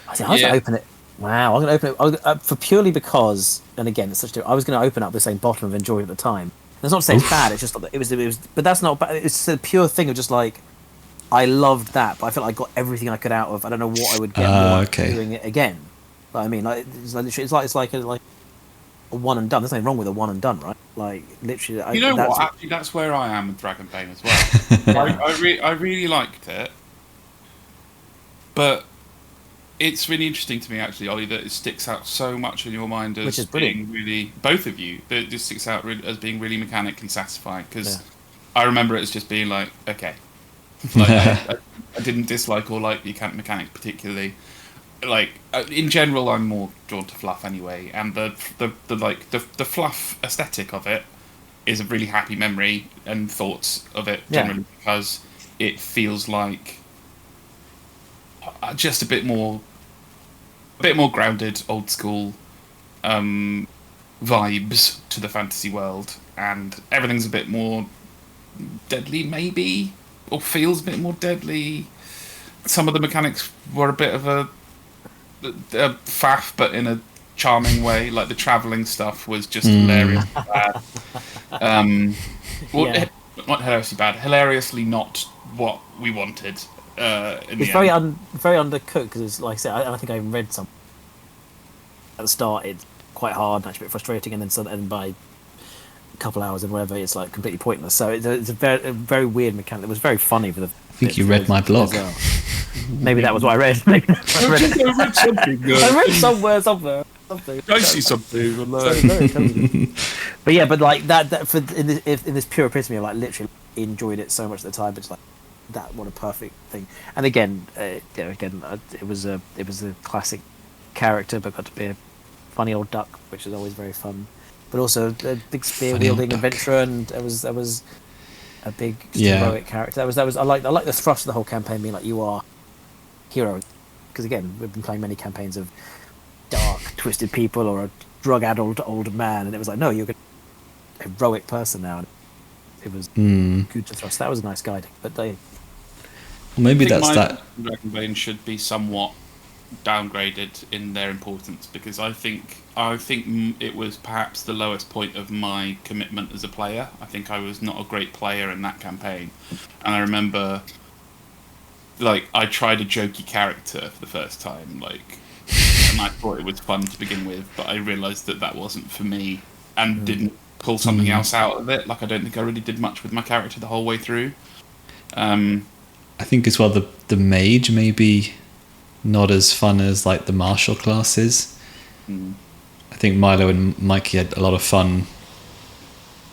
B: I was going to open it. Wow, I'm going to open it for purely because, and again, it's I was going to open up the same bottom of Enjoy at the time. That's not to say it's bad. It's just it was, but that's not bad. It's a pure thing of just like, I loved that, but I felt like I got everything I could out of. I don't know what I would get doing it again. But I mean, like it's like a one and done. There's nothing wrong with a one and done, right? Like literally.
C: Actually, that's where I am with Dragonbane as well. I really liked it, but it's really interesting to me actually, Ollie, that it sticks out so much in your mind as being really, both of you, that it just sticks out as being really mechanically satisfying. Because I remember it as just being like, okay, like I didn't dislike or like the mechanic particularly. Like in general, I'm more drawn to fluff anyway, and the fluff aesthetic of it is a really happy memory and thoughts of it generally because it feels like just a bit more grounded, old school vibes to the fantasy world, and everything's a bit more deadly, maybe, or feels a bit more deadly. Some of the mechanics were a bit of a faff, but in a charming way. Like the travelling stuff was just hilarious bad. Not hilariously bad, hilariously not what we wanted.
B: It's very undercooked because it's like I said. I think I read some at the start. It's quite hard, and actually a bit frustrating, and then by a couple hours and whatever, it's like completely pointless. So it's a very weird mechanic. It was very funny for the.
A: I think you read my blog.
B: Well. Maybe that was what I read. I read somewhere. Something.
C: I see something.
B: But like that for in this pure epitome, I like literally enjoyed it so much at the time. It's like that, what a perfect thing. And again, it was a classic character, but got to be a funny old duck, which is always very fun. But also a big spear wielding adventurer, and that was a big heroic character. That was I like the thrust of the whole campaign being like, you are hero, because again we've been playing many campaigns of dark, twisted people or a drug-addled old man, and it was like, no, you're a heroic person now. And it was good to thrust. That was a nice guiding, but
A: maybe that's that.
C: Dragonbane should be somewhat downgraded in their importance, because I think it was perhaps the lowest point of my commitment as a player. I think I was not a great player in that campaign, and I remember, like, I tried a jokey character for the first time, like, and I thought it was fun to begin with, but I realised that wasn't for me, and didn't pull something else out of it. Like, I don't think I really did much with my character the whole way through.
A: I think as well the mage maybe not as fun as like the martial classes. I think Milo and Mikey had a lot of fun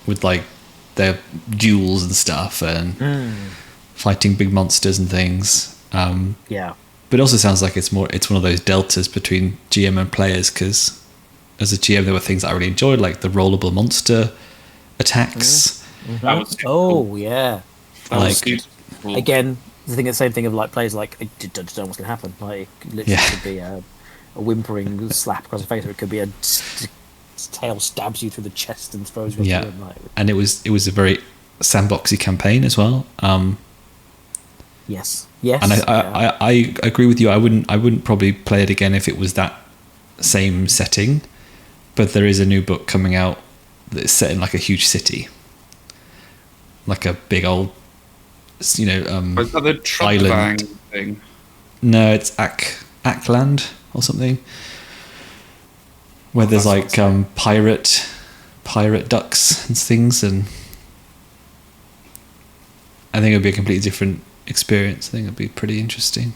A: with like their duels and stuff and fighting big monsters and things. But it also sounds like it's one of those deltas between GM and players, because as a GM there were things I really enjoyed, like the rollable monster attacks.
C: That was
B: yeah. Again, the same thing of like players like, I don't know what's going to happen. Like, it literally could be a whimpering slap across the face, or it could be a tail stabs you through the chest and throws you.
A: And it was a very sandboxy campaign as well.
B: Yes.
A: And I agree with you. I wouldn't probably play it again if it was that same setting. But there is a new book coming out that's set in like a huge city, like a big old, is that the Dragonbane
C: thing?
A: No, it's Ackland or something, where there's like pirate ducks and things, and I think it would be a completely different experience. I think it'd be pretty interesting.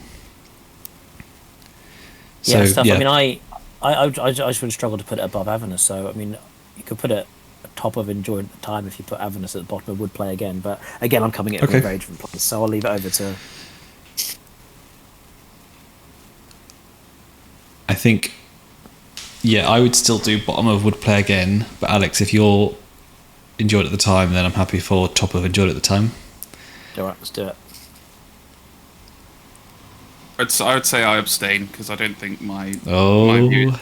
B: I mean, I just would struggle to put it above Avernus. So I mean, you could put it at top of enjoyed at the time if you put Avernus at the bottom. I would play again, but again, I'm coming at it from a very different place. So I'll leave it over to.
A: I think, I would still do bottom of would play again. But Alex, if you're enjoyed at the time, then I'm happy for top of enjoyed at the time.
B: All right, let's do it.
C: I would say I abstain, because I don't think my view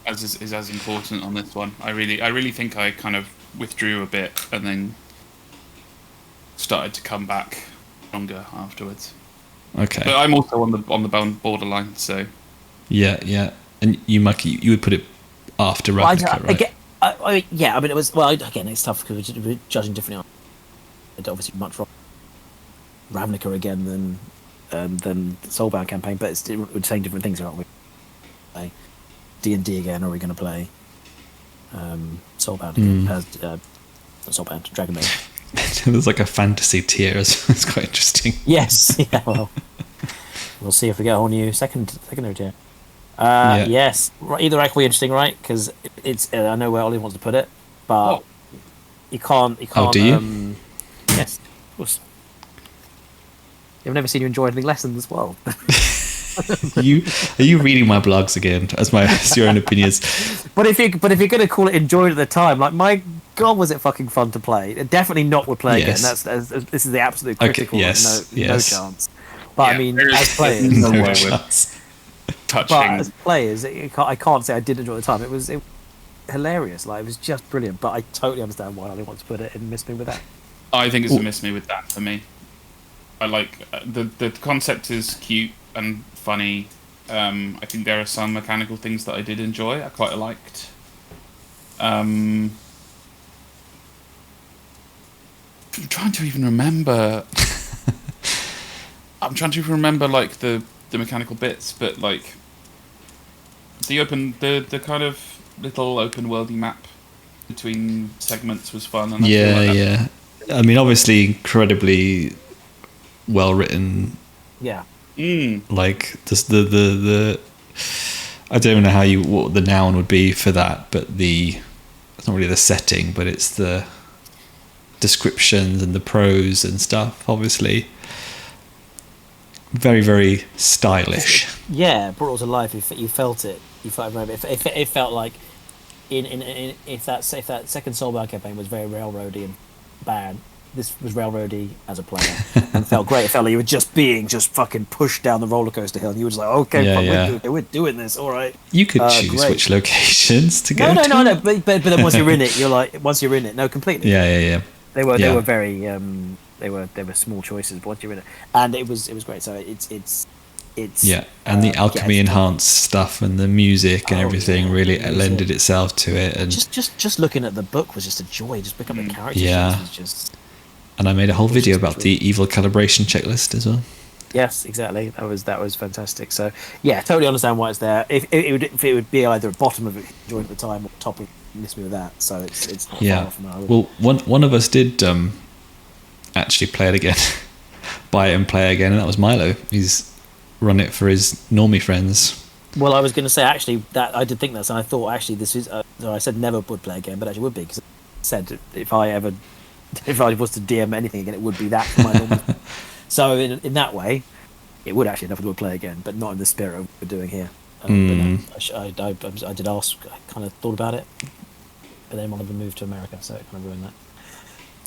C: is as important on this one. I really think I kind of withdrew a bit and then started to come back stronger afterwards.
A: Okay.
C: But I'm also on the borderline, so.
A: Yeah. And you, Mikey, you would put it after Ravnica, right?
B: I mean, it was, again, it's tough because we're judging differently. It's obviously much wrong Ravnica again than the Soulbound campaign, but we're saying different things, aren't we? Play D&D again, or are we going to play Soulbound again? Not Soulbound, Dragonbane.
A: There's like a fantasy tier. It's quite interesting.
B: Yes, well, we'll see if we get a whole new secondary tier. Yes, either way will be interesting, right? Because it's I know where Ollie wants to put it, but you can't.
A: Oh, do you?
B: Yes, of course. I've never seen you enjoy anything less than this world.
A: Are you reading my blogs again as your own opinions?
B: But if you're going to call it enjoyed at the time, like, my God, was it fucking fun to play? Definitely not would play
A: Yes.
B: again. This is the absolute
A: Okay,
B: critical.
A: yes,
B: No
A: yes.
B: chance. But I
C: Yeah,
B: mean,
C: there is
B: as players,
C: no way
A: chance.
C: we're
B: but
C: touching.
B: as players, I can't say I did enjoy the time. It was hilarious. Like, it was just brilliant. But I totally understand why Ollie wants to put it in Miss Me With That.
C: I think it's a miss me with that for me. I like the concept is cute and funny. I think there are some mechanical things that I did enjoy. I quite liked. I'm trying to even remember. I'm trying to even remember like the mechanical bits, but like the kind of little open worldy map between segments was fun. And I feel like that-
A: Yeah. I mean, obviously, incredibly well written.
B: Yeah.
A: Like the I don't even know what the noun would be for that, but it's not really the setting, but it's the descriptions and the prose and stuff. Obviously, very, very stylish.
B: Yeah, brought it to life. You felt it. You felt it. It felt like if that second Soulbound campaign was very railroady and bad, this was railroady as a player and felt great. It felt like you were just fucking pushed down the roller coaster hill, and you were just like, okay, we're doing this, all right.
A: You could choose
B: great.
A: which locations to go to.
B: No. But then once you're in it, no, completely.
A: Yeah.
B: They were very they were small choices, but once you're in it, and it was great. So it's
A: yeah, and the alchemy enhanced stuff and the music and everything really lended itself to it. And
B: just looking at the book was just a joy. Just picking up the characters.
A: Yeah.
B: Was just.
A: And I made a whole video about the evil calibration checklist as well.
B: Yes, exactly. That was fantastic. So yeah, totally understand why it's there. If it would be either bottom of it enjoyed at the time or top of Miss Me With That. So it's not far off from that.
A: Well, one of us did actually play it again, buy it and play it again, and that was Milo. He's run it for his normie friends.
B: Well, I was going to say actually that I did think that, and I thought actually this is. So I said never would play again, but actually would be, because I said if I was to DM anything again, it would be that for my normal. So in that way, it would actually never would play again, but not in the spirit of what we're doing here. But no, I did ask. I kind of thought about it, but then wanted to move to America, so it kind of ruined that.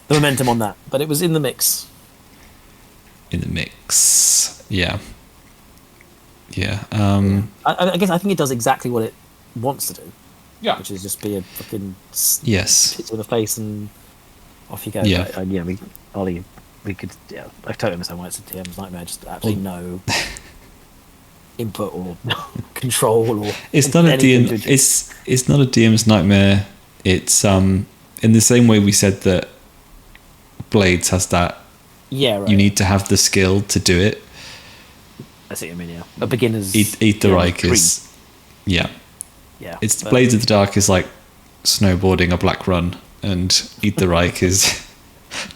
B: The momentum on that, but it was in the mix.
A: In the mix, yeah.
B: I guess I think it does exactly what it wants to do.
C: Yeah.
B: Which is just be a fucking
A: Yes.
B: hit to the face and off you go.
A: Yeah.
B: Ollie, we could. Yeah, I totally understand why it's a TM's nightmare. Just absolutely no input or control or.
A: It's not a
B: anything
A: DM.
B: to-
A: It's not a DM's nightmare. It's in the same way we said that Blades has that.
B: Yeah, right.
A: You need to have the skill to do it.
B: I see what you mean. Yeah, a beginner's.
A: Eat the Reich is. Yeah.
B: Yeah.
A: It's Blades of the Dark is like snowboarding a black run, and Eat the Reich is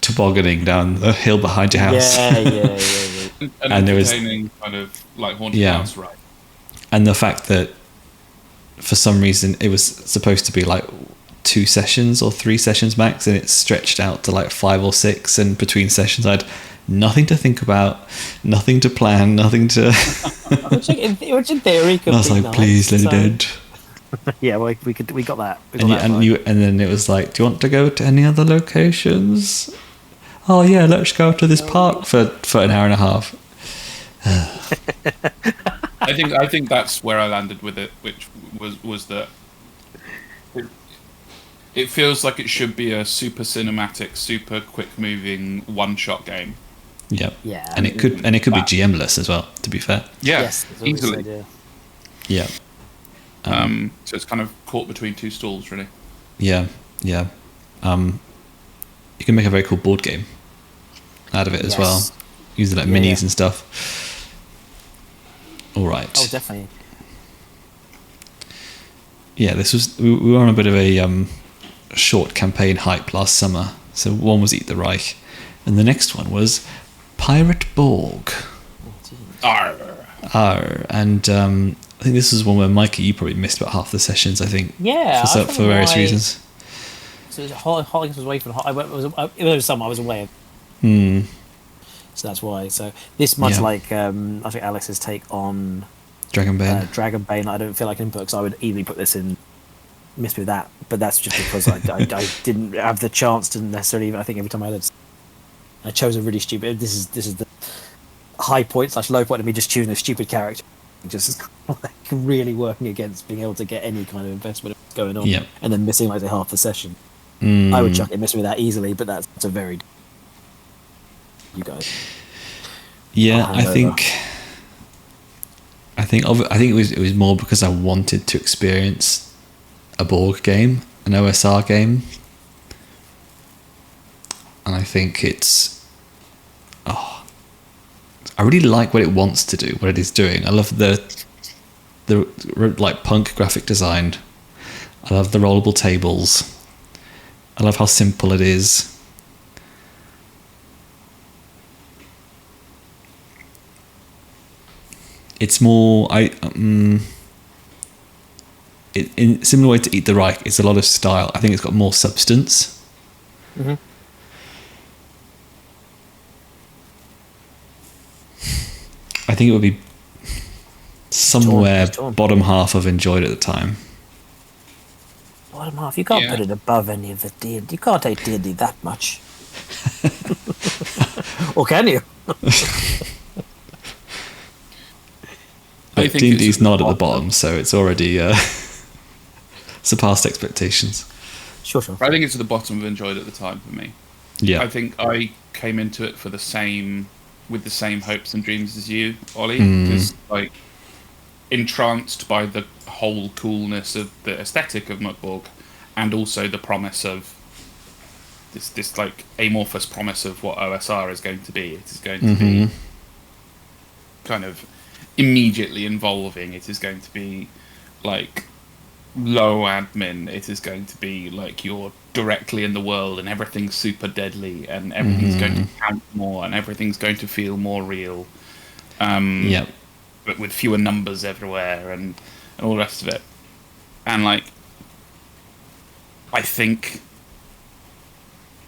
A: tobogganing down the hill behind your house.
B: Yeah.
C: and
A: there was-
C: containing kind of like haunted
A: Yeah.
C: house, right?
A: And the fact that for some reason it was supposed to be like 2 sessions or 3 sessions max, and it's stretched out to like 5 or 6, and between sessions I had nothing to think about, nothing to plan, nothing to.
B: Which in theory could
A: I was
B: be
A: like,
B: nice,
A: please let it
B: so-
A: end.
B: Yeah, well, we got that. We got
A: And,
B: that
A: and
B: vibe.
A: then it was like, do you want to go to any other locations? Oh yeah, let's go to this park for an hour and a half.
C: I think that's where I landed with it, which was that it feels like it should be a super cinematic, super quick moving one shot game.
A: Yep.
B: Yeah,
A: And it could be GM-less as well, to be fair.
C: Yeah,
B: Yes, that's what we
C: easily.
B: said,
A: Yeah.
C: So it's kind of caught between two stools, really.
A: Yeah. You can make a very cool board game out of it as
B: Yes.
A: well, using like
B: Yeah,
A: minis
B: yeah.
A: and stuff. All right.
B: Oh, definitely.
A: Yeah, we were on a bit of a short campaign hype last summer. So one was Eat the Reich, and the next one was Pirate Borg.
C: Arr.
A: And I think this is one where Mikey, you probably missed about half the sessions. I think.
B: Yeah,
A: For various reasons.
B: So Hollis was away from. It was summer. I was away,
A: Hmm.
B: so that's why. So this much
A: Yeah.
B: like I think Alex's take on
A: Dragonbane.
B: Dragonbane. I don't feel like an input because I would easily put this in miss me with that, but that's just because I didn't have the chance to necessarily. I think every time I chose a really stupid. This is the high point / low point of me just choosing a stupid character, just like really working against being able to get any kind of investment going on,
A: Yep.
B: and then missing like half the session. I would chuck it, miss me with that easily, but that's a very you guys.
A: Yeah, I think it was more because I wanted to experience a Borg game, an OSR game, and I think I really like what it wants to do, what it is doing. I love the like punk graphic design. I love the rollable tables. I love how simple it is. It's more in similar way to Eat the Reich. It's a lot of style. I think it's got more substance.
B: Mm-hmm.
A: I think it would be somewhere
B: Torn.
A: bottom half of enjoyed at the time.
B: Bottom half. You can't put it above any of the D&D. You can't hate D&D that much. Or can you?
A: But D&D's not at the bottom, so it's already surpassed expectations.
B: Sure.
C: I think it's at the bottom of enjoyed at the time for me.
A: Yeah.
C: I think I came into it with the same hopes and dreams as you, Ollie. Just like entranced by the whole coolness of the aesthetic of Mudborg, and also the promise of this like amorphous promise of what OSR is going to be. It is going to be kind of immediately involving. It is going to be like low admin. It is going to be like you're directly in the world and everything's super deadly and everything's going to count more and everything's going to feel more real. But with fewer numbers everywhere and all the rest of it. And like, I think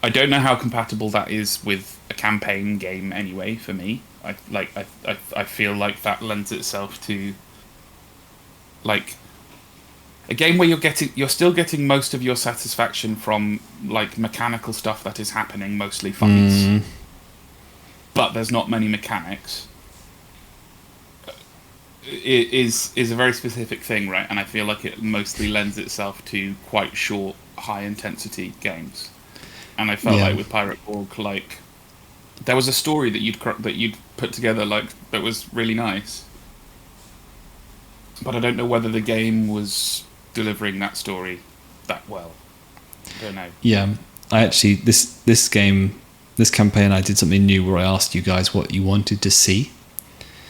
C: I don't know how compatible that is with a campaign game anyway for me. I feel like that lends itself to like a game where you're still getting most of your satisfaction from like mechanical stuff that is happening, mostly fights. But there's not many mechanics. It is a very specific thing, right? And I feel like it mostly lends itself to quite short, high intensity games. And I felt like with Pirate Borg, like there was a story that you'd put together like that was really nice, but I don't know whether the game was delivering that story that well. I don't know. Yeah,
A: I actually this campaign I did something new where I asked you guys what you wanted to see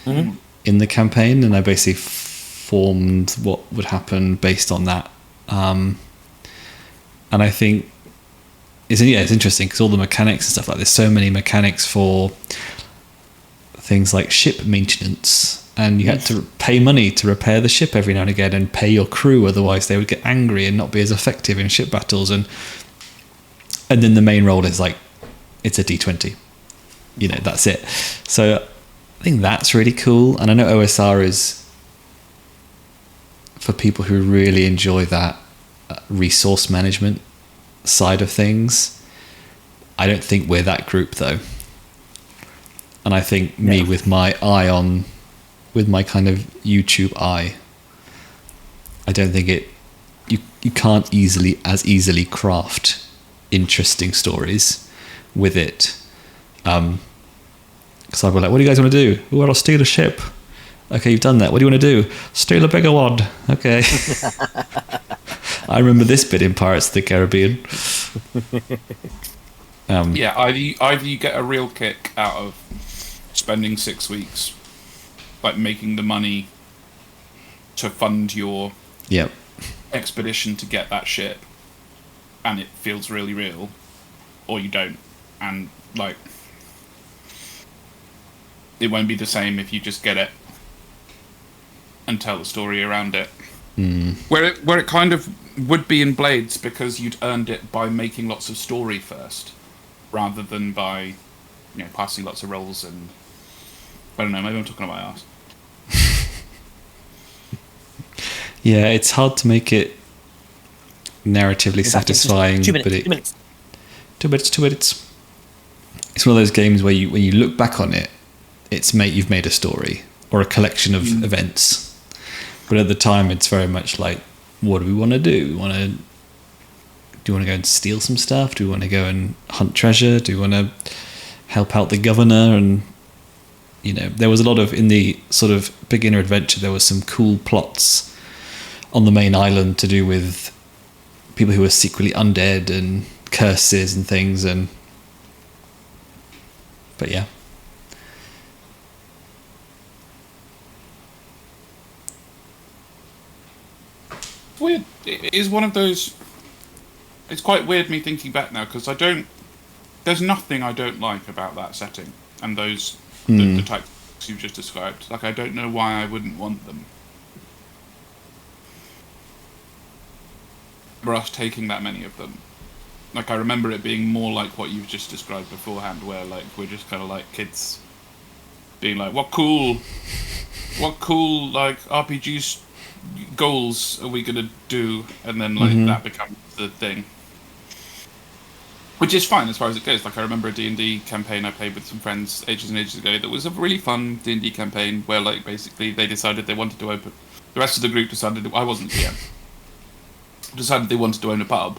A: in the campaign, and I basically formed what would happen based on that. And I think it's interesting because all the mechanics and stuff like there's so many mechanics for things like ship maintenance, and you had to pay money to repair the ship every now and again and pay your crew, otherwise they would get angry and not be as effective in ship battles, and then the main role is like it's a D20, that's it. So I think that's really cool, and I know OSR is for people who really enjoy that resource management side of things. I don't think we're that group though, and I think me with my kind of YouTube eye, I don't think you can't easily craft interesting stories with it, because I'd be like, what do you guys want to do? Well, I'll steal a ship. Okay, you've done that. What do you want to do? Steal a bigger one. Okay. I remember this bit in Pirates of the Caribbean.
C: Either you get a real kick out of spending 6 weeks, like making the money to fund your expedition to get that ship, and it feels really real, or you don't, and like it won't be the same if you just get it and tell the story around it. Where it kind of would be in Blades, because you'd earned it by making lots of story first, rather than by passing lots of rolls and I don't know. Maybe I'm talking about my arse.
A: Yeah, it's hard to make it narratively satisfying.
B: 2 minutes.
A: But
B: 2 minutes.
A: 2 minutes. It's one of those games where when you look back on it, you've made a story or a collection of events. But at the time, it's very much like, what do we want to do? Do you want to go and steal some stuff? Do we want to go and hunt treasure? Do we want to help out the governor? And there was a lot of, in the sort of beginner adventure, there was some cool plots on the main island to do with people who were secretly undead and curses and things. But yeah.
C: Weird. It is one of those. It's quite weird me thinking back now because there's nothing I don't like about that setting and those the types you've just described. Like, I don't know why I wouldn't want them. For us taking that many of them, like, I remember it being more like what you've just described beforehand, where like we're just kind of like kids being like, what cool like RPGs goals are we gonna do, and then like that becomes the thing, which is fine as far as it goes. Like, I remember a D&D campaign I played with some friends ages and ages ago that was a really fun D&D campaign where like basically they decided they wanted to open, the rest of the group decided, I wasn't PM, decided they wanted to own a pub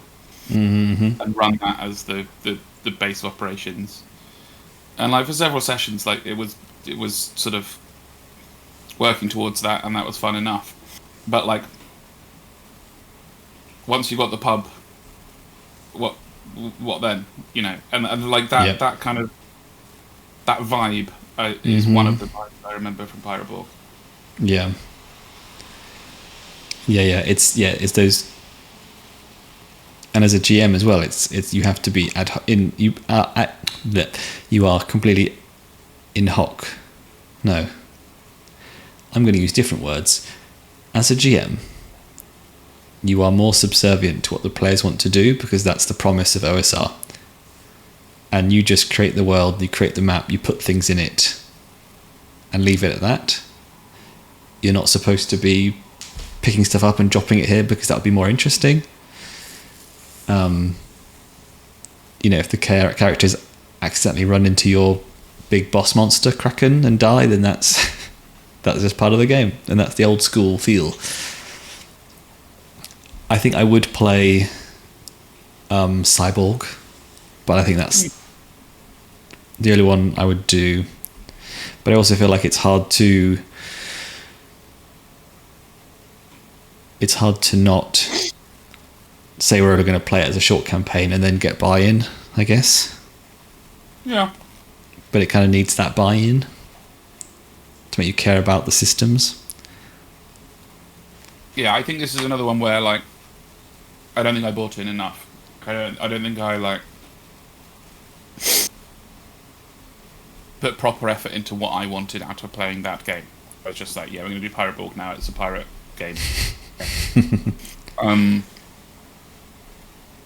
C: and run that as the base of operations, and like for several sessions like it was sort of working towards that, and that was fun enough. But like, once you got the pub, what then? And like that that kind of that vibe is one of the vibes I remember from Pirate Borg.
A: Yeah. It's those, and as a GM as well, it's you have to be you are completely in hoc. No, I'm going to use different words. As a GM, you are more subservient to what the players want to do because that's the promise of OSR. And you just create the world, you create the map, you put things in it, and leave it at that. You're not supposed to be picking stuff up and dropping it here because that would be more interesting. If the characters accidentally run into your big boss monster Kraken and die, then that's just part of the game, and that's the old school feel. I think I would play Cyborg, but I think that's the only one I would do. But I also feel like it's hard to not say we're ever going to play it as a short campaign and then get buy-in, I guess.
C: Yeah.
A: But it kind of needs that buy-in to make you care about the systems.
C: Yeah, I think this is another one where like I don't think I bought in enough. I don't think I like put proper effort into what I wanted out of playing that game. I was just like, yeah, we're going to do Pirate Borg now. It's a pirate game.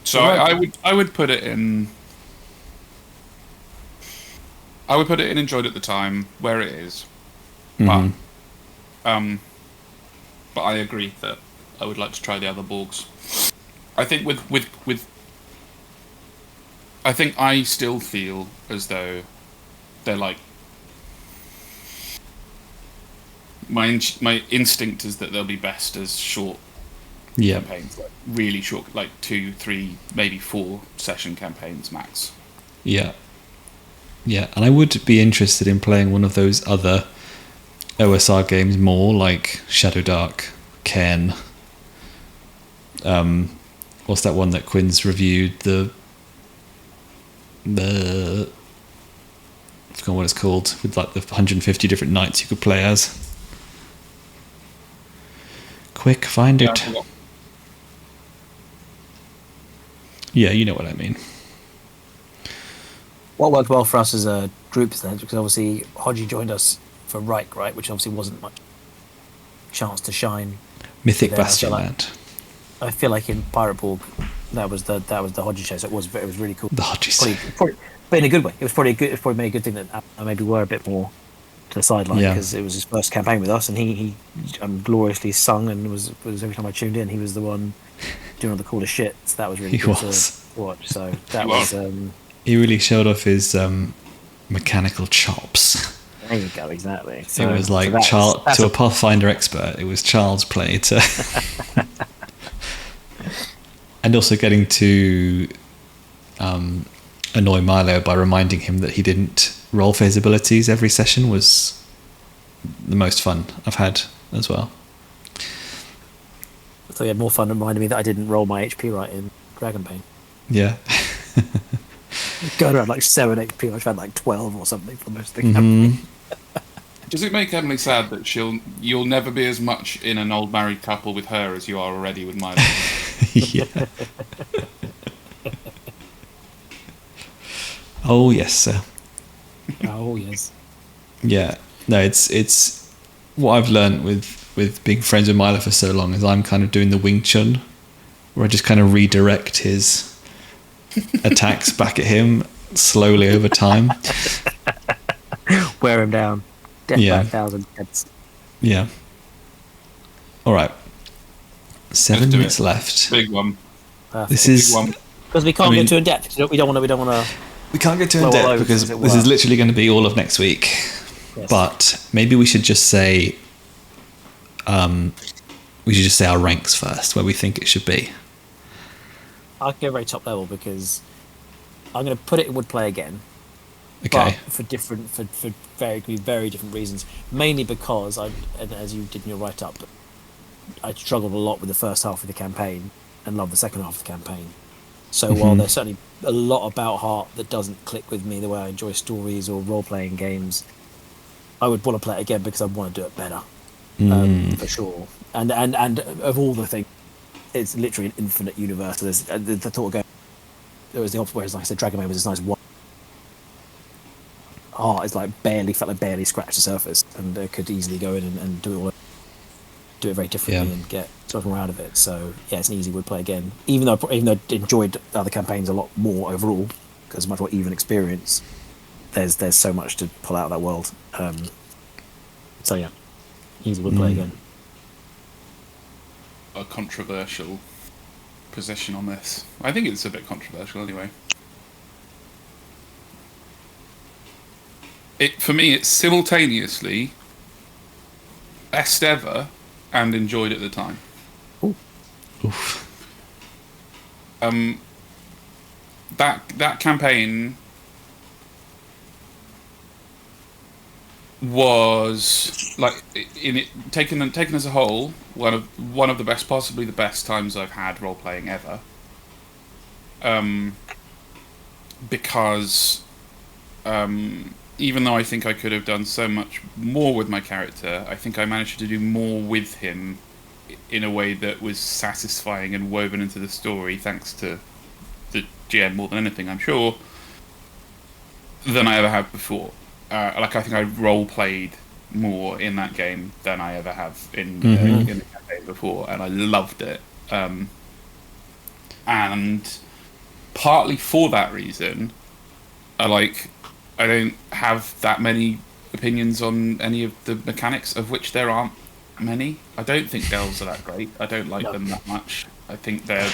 C: So I would put it in. I would put it in enjoyed at the time where it is. But I agree that I would like to try the other Borgs. I think with I think I still feel as though they're like my instinct is that they'll be best as short campaigns, like really short, like 2, 3, maybe 4 session campaigns max.
A: Yeah, and I would be interested in playing one of those other OSR games more, like Shadow Dark, Ken. What's that one that Quinn's reviewed? The I forgot what it's called, with like the 150 different knights you could play as. Quick, find it. Yeah, you know what I mean.
B: What worked well for us as a group is then, because obviously Hodgie joined us for Reich, right, which obviously wasn't much chance to shine.
A: Mythic
B: there.
A: Bastion
B: like,
A: Land.
B: I feel like in Pirate Borg, that was the Hodgie show, so it was really cool.
A: The Hodgie
B: probably, but in a good way. It was probably a good thing that I maybe were a bit more to the sideline because it was his first campaign with us, and he gloriously sung, and was every time I tuned in, he was the one doing all the coolest shit. So that was really
A: He
B: good
A: was.
B: to watch. So that
C: He
B: was.
C: was.
A: He really showed off his mechanical chops.
B: There you go, exactly.
A: It
B: So,
A: was like
B: that's
A: to a Pathfinder expert. It was child's play to, and also getting to annoy Milo by reminding him that he didn't roll for his abilities every session was the most fun I've had as well.
B: So he had more fun reminding me that I didn't roll my HP right in Dragonbane.
A: Yeah.
B: Going around like 7 HP, I had like 12 or something for most of the
A: Mhm.
B: campaign.
C: Does it make Emily sad that you'll never be as much in an old married couple with her as you are already with Milo?
A: Yeah. Oh yes, sir.
B: Oh, yes.
A: Yeah. No, it's what I've learned with being friends with Milo for so long is I'm kind of doing the Wing Chun, where I just kind of redirect his attacks back at him slowly over time.
B: Wear him down. Death
A: Yeah.
B: by 1,000 heads.
A: Yeah. All right. 7
C: Let's do
A: minutes
C: it.
A: left.
C: Big one.
A: This
C: Big
A: is
C: one.
B: Because we can't
A: I mean-
B: get too in depth. We don't want to.
A: we can't get too in
B: Well,
A: depth
B: over,
A: because
B: as it
A: this
B: were.
A: is literally going to be all of next week.
B: Yes.
A: But maybe we should just say our ranks first, where we think it should be.
B: I can go very top level because I'm going to put it in would play again.
A: Okay.
B: But for very very different reasons. Mainly because and as you did in your write up, I struggled a lot with the first half of the campaign and love the second half of the campaign. So while there's certainly a lot about Heart that doesn't click with me the way I enjoy stories or role playing games, I would want to play it again because I want to do it better, for sure. And of all the things, it's literally an infinite universe. So there's the thought of going. There was the opposite, whereas like I said, Dragonbane was this nice one. Heart is like barely scratched the surface, and could easily go in and do it very differently and get something more out of it. So yeah, it's an easy would play again. Even though I enjoyed the other campaigns a lot more overall, because it's a much more even experience. There's so much to pull out of that world. So yeah, easy would play again.
C: A controversial position on this. I think it's a bit controversial anyway. For me, it's simultaneously best ever and enjoyed at the time.
A: Oof.
C: That campaign was like taken as a whole one of the best, possibly the best times I've had role playing ever. Because even though I think I could have done so much more with my character, I think I managed to do more with him in a way that was satisfying and woven into the story, thanks to the GM more than anything, I'm sure, than I ever have before. I think I role played more in that game than I ever have in the campaign before, and I loved it. And partly for that reason, I don't have that many opinions on any of the mechanics, of which there aren't many. I don't think delves are that great. I don't like them that much. I think they're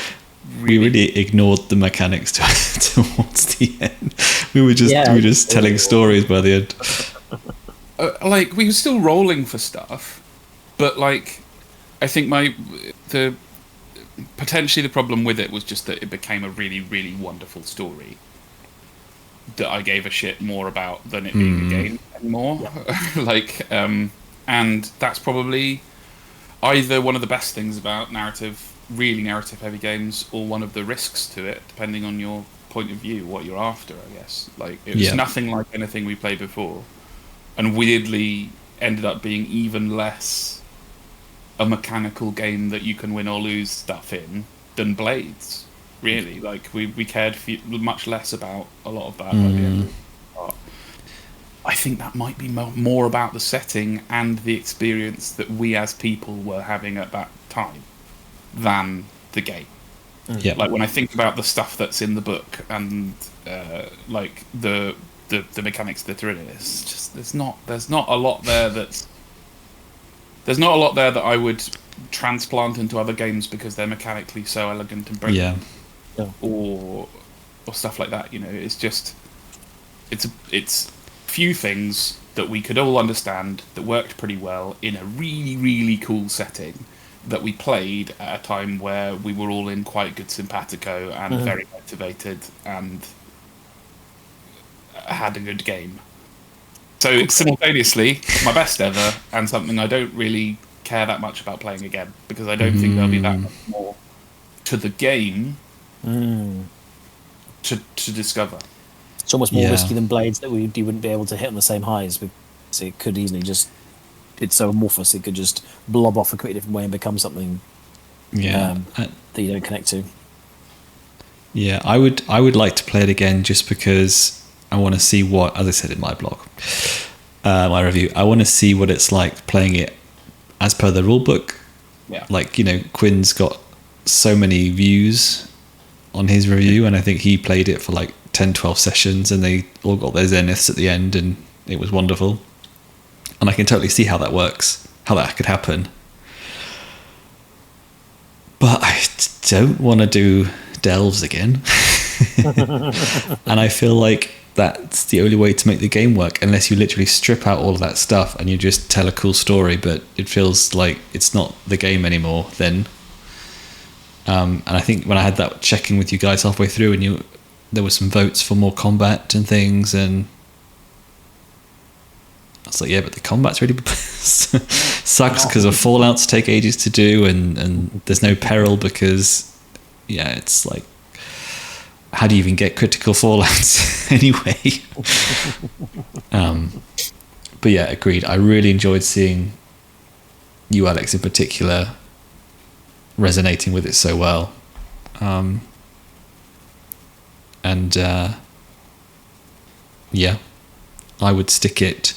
A: We really ignored the mechanics towards the end. We were just telling stories by the end.
C: We were still rolling for stuff, but I think potentially the problem with it was just that it became a really, really wonderful story that I gave a shit more about than it being a game anymore. Yeah. And that's probably either one of the best things about really narrative heavy games, or one of the risks to it, depending on your point of view, what you're after, I guess. It was nothing like anything we played before, and weirdly ended up being even less a mechanical game that you can win or lose stuff in than Blades, really. We cared much less about a lot of that by the end of the part. I think that might be more about the setting and the experience that we as people were having at that time than the game.
A: Yeah.
C: When I think about the stuff that's in the book and the mechanics that are in it, it's just there's not a lot there that I would transplant into other games because they're mechanically so elegant and brilliant, or stuff like that. You know, it's just it's few things that we could all understand that worked pretty well in a really, really cool setting that we played at a time where we were all in quite good simpatico and very motivated and had a good game. So it's simultaneously my best ever and something I don't really care that much about playing again, because I don't think there'll be that much more to the game to discover.
B: It's almost more risky than Blades that you wouldn't be able to hit on the same highs, because it could easily just... It's so amorphous, it could just blob off a completely different way and become something that you don't connect to.
A: Yeah, I would like to play it again just because I want to see what, as I said in my blog, my review, I want to see what it's like playing it as per the rulebook.
C: Yeah.
A: Like, you know, Quinn's got so many views on his review, and I think he played it for like 10, 12 sessions, and they all got their zeniths at the end, and it was wonderful. And I can totally see how that works, how that could happen. But I don't want to do delves again. And I feel like that's the only way to make the game work, unless you literally strip out all of that stuff and you just tell a cool story, but it feels like it's not the game anymore then. And I think when I had that check-in with you guys halfway through, and there were some votes for more combat and things, and I was like, yeah, but the combat's really sucks because of fallouts take ages to do, and there's no peril because, yeah, it's like, how do you even get critical fallouts anyway? But yeah, agreed. I really enjoyed seeing you, Alex, in particular, resonating with it so well. Yeah, I would stick it